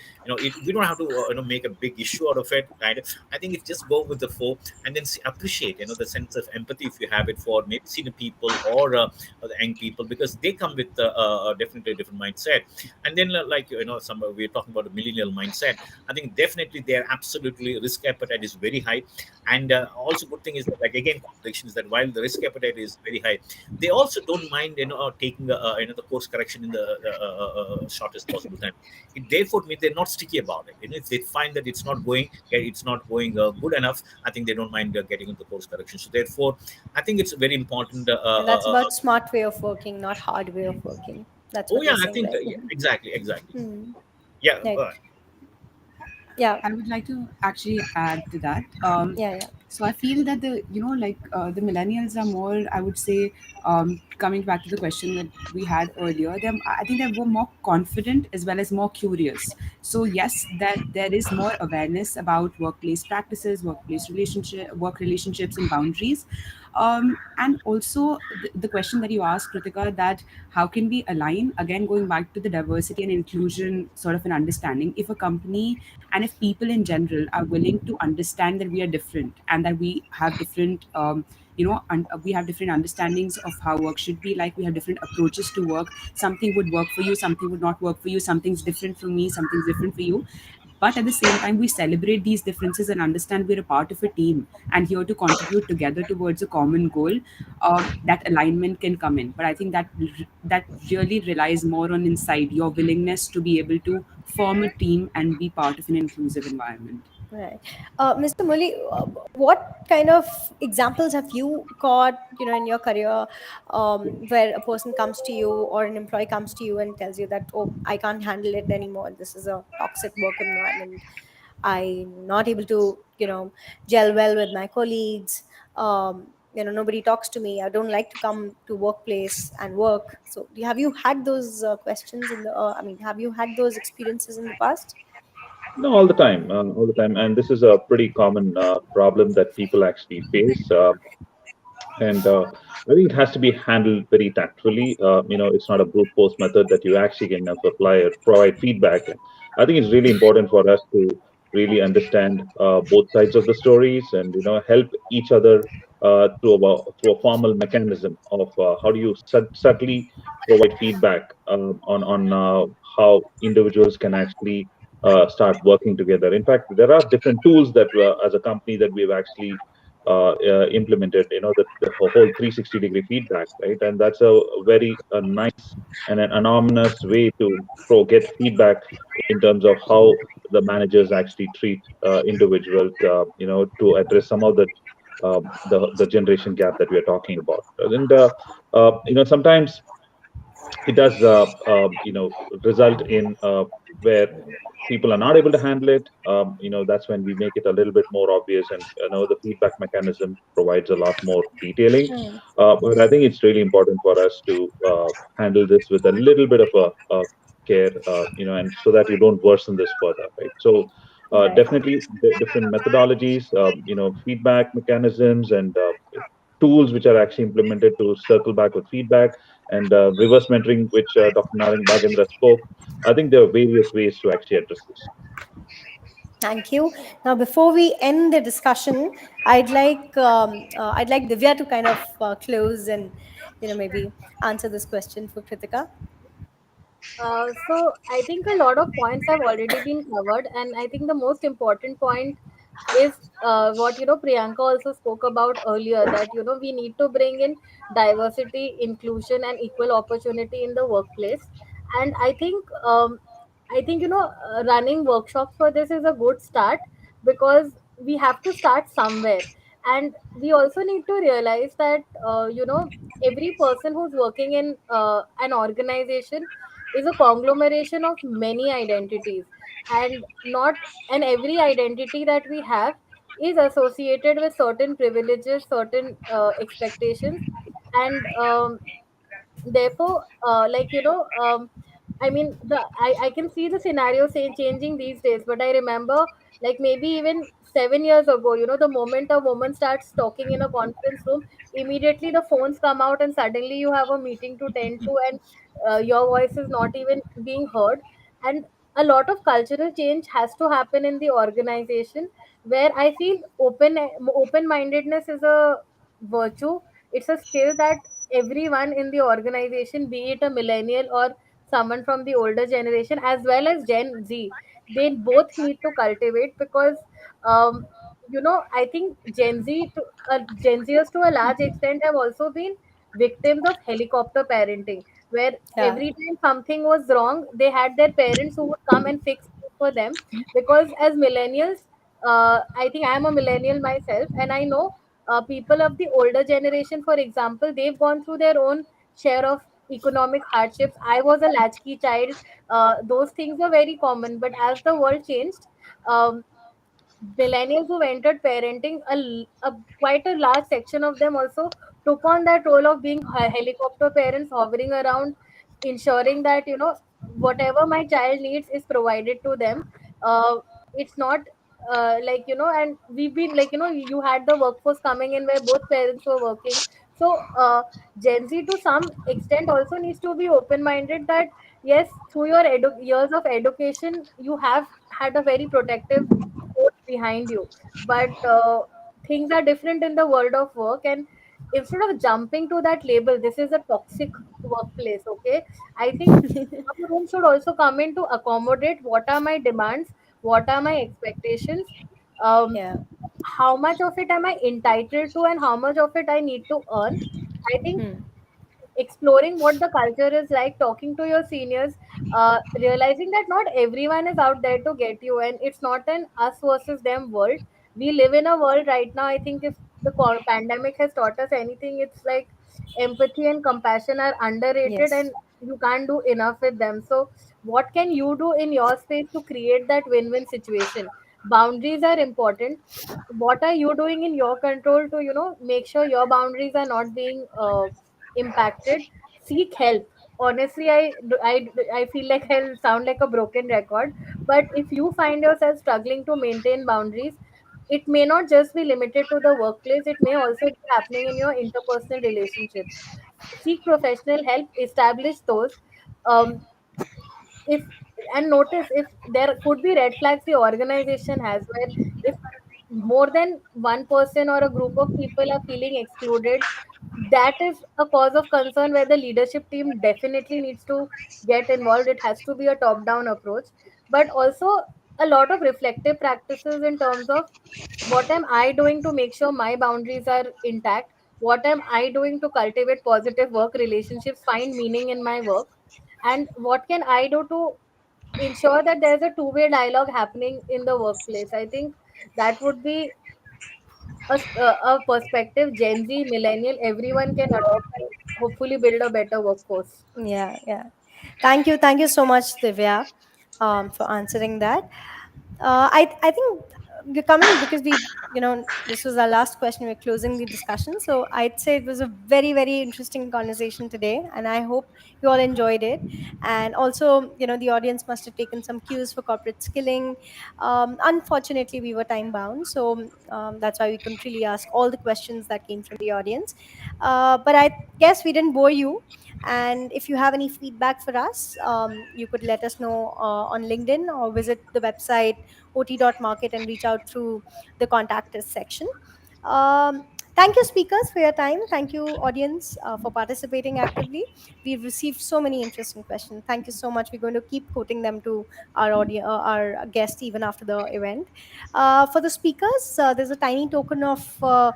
we don't have to make a big issue out of it. Right? I think it's just go with the flow and then appreciate the sense of empathy if you have it for maybe senior people or the young people, because they come with definitely a different mindset. And then like some we're talking about a millennial mindset. I think definitely their absolutely risk appetite is very high. And also good thing is that, like, again, contradiction is that while the risk appetite is very high, they also don't mind taking the course correction in the shortest possible time. It therefore means they're not sticky about it. If they find that it's not going good enough, I think they don't mind getting into course correction. So therefore, I think it's very important. And that's about smart way of working, not hard way of working. That's Oh what you're yeah, I saying, think right? yeah, exactly. Hmm. Yeah, Right. Yeah. I would like to actually add to that. Yeah. Yeah. So I feel that the millennials are more, I would say, coming back to the question that we had earlier, I think they were more confident as well as more curious. So yes, that there is more awareness about workplace practices, work relationships, and boundaries. And also the question that you asked, Kritika, that how can we align, again going back to the diversity and inclusion sort of an understanding, if a company and if people in general are willing to understand that we are different and that we have different we have different understandings of how work should be, like we have different approaches to work. Something would work for you, something would not work for you, something's different from me, something's different for you. But at the same time, we celebrate these differences and understand we're a part of a team and here to contribute together towards a common goal. That alignment can come in. But I think that really relies more on inside your willingness to be able to form a team and be part of an inclusive environment. Right. Mr. Murli, what kind of examples have you got, in your career, where a person comes to you or an employee comes to you and tells you that, oh, I can't handle it anymore. This is a toxic work environment. I'm not able to, gel well with my colleagues. Nobody talks to me. I don't like to come to workplace and work. So, have you had those questions have you had those experiences in the past? No, all the time, and this is a pretty common problem that people actually face. And I think it has to be handled very tactfully. It's not a brute force method that you actually can apply or provide feedback. And I think it's really important for us to really understand both sides of the stories, and help each other through a formal mechanism of how do you subtly provide feedback on how individuals can actually start working together. In fact, there are different tools that as a company that we've actually implemented, the whole 360-degree feedback, right? And that's a very nice and an anonymous way to get feedback in terms of how the managers actually treat individuals, to address some of the generation gap that we are talking about. And sometimes it does result in where people are not able to handle it. That's when we make it a little bit more obvious, and the feedback mechanism provides a lot more detailing. Hmm. But I think it's really important for us to handle this with a little bit of a care, and so that you don't worsen this further, right? So Right. definitely different methodologies, feedback mechanisms, and tools which are actually implemented to circle back with feedback, and reverse mentoring, which Dr. Nagendra spoke. I think there are various ways to actually address this. Thank you. Now, before we end the discussion, I'd like Divya to kind of close and maybe answer this question for Kritika. So I think a lot of points have already been covered, and I think the most important point is what Priyanka also spoke about earlier, that we need to bring in diversity, inclusion, and equal opportunity in the workplace. And I think running workshops for this is a good start, because we have to start somewhere. And we also need to realize that every person who's working in an organization is a conglomeration of many identities, and not and every identity that we have is associated with certain privileges, certain expectations. And therefore, I mean, I can see the scenario changing these days, but I remember, like, maybe even 7 years ago, the moment a woman starts talking in a conference room, immediately the phones come out and suddenly you have a meeting to tend to, and your voice is not even being heard. And a lot of cultural change has to happen in the organization, where I feel open mindedness is a virtue. It's a skill that everyone in the organization, be it a millennial or someone from the older generation, as well as Gen Z, they both need to cultivate, because um, I think Gen Zers to a large extent have also been victims of helicopter parenting, where Yeah. every time something was wrong, they had their parents who would come and fix it for them. Because as millennials, I think I am a millennial myself, and I know people of the older generation, for example, they've gone through their own share of economic hardships. I was a latchkey child. Those things were very common, but as the world changed, um, millennials who entered parenting, quite a large section of them also took on that role of being helicopter parents, hovering around, ensuring that whatever my child needs is provided to them. It's not and we've been, you had the workforce coming in where both parents were working. So Gen Z to some extent also needs to be open minded, that yes, through your years of education, you have had a very protective force behind you, but things are different in the world of work. And instead of jumping to that label, this is a toxic workplace, okay, I think some room should also come in to accommodate what are my demands, what are my expectations, um, Yeah. how much of it am I entitled to, and how much of it I need to earn. I think Hmm. exploring what the culture is like, talking to your seniors, realizing that not everyone is out there to get you, and it's not an us versus them world. We live in a world right now. I think if the pandemic has taught us anything, it's like empathy and compassion are underrated, Yes. and you can't do enough with them. So, what can you do in your space to create that win win situation? Boundaries are important. What are you doing in your control to make sure your boundaries are not being impacted? Seek help. Honestly, I feel like I'll sound like a broken record, but if you find yourself struggling to maintain boundaries, it may not just be limited to the workplace, it may also be happening in your interpersonal relationships. Seek professional help, establish those. um, if and notice if there could be red flags the organization has, where if more than one person or a group of people are feeling excluded, that is a cause of concern where the leadership team definitely needs to get involved. It has to be a top down approach, but also a lot of reflective practices in terms of what am I doing to make sure my boundaries are intact, what am I doing to cultivate positive work relationships, find meaning in my work, and what can I do to ensure that there's a two-way dialogue happening in the workplace. I think that would be a perspective Gen Z, millennial, everyone can adopt. hopefully build a better workforce. Yeah, yeah. Thank you so much, Divya, for answering that. I think we're coming because this was our last question. We're closing the discussion, so I'd say it was a very interesting conversation today, and I hope you all enjoyed it. And also, the audience must have taken some cues for corporate skilling. Unfortunately, we were time bound, so that's why we couldn't really ask all the questions that came from the audience. But I guess we didn't bore you. And if you have any feedback for us, you could let us know on LinkedIn or visit the website ot.market and reach out through the contact us section. Thank you, speakers, for your time. Thank you, audience, for participating actively. We've received so many interesting questions. Thank you so much. We're going to keep quoting them to our guests even after the event. For the speakers, there's a tiny token uh,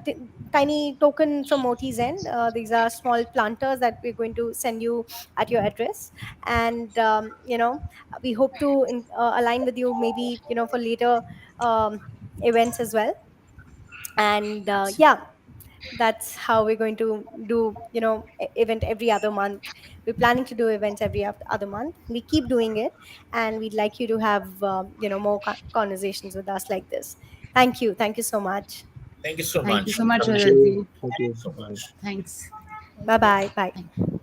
t- tiny token from Moti's end. These are small planters that we're going to send you at your address, and we hope to align with you maybe for later um, events as well. And yeah, that's how we're going to do event every other month. We're planning to do events every other month. We keep doing it, and we'd like you to have more conversations with us like this. Thank you so much. Thank you so Thank you much. so much, Thank Appreciate it. you. Aditi. Thank Thank you. you so Bye. much. Thanks. Bye bye. Bye. Thank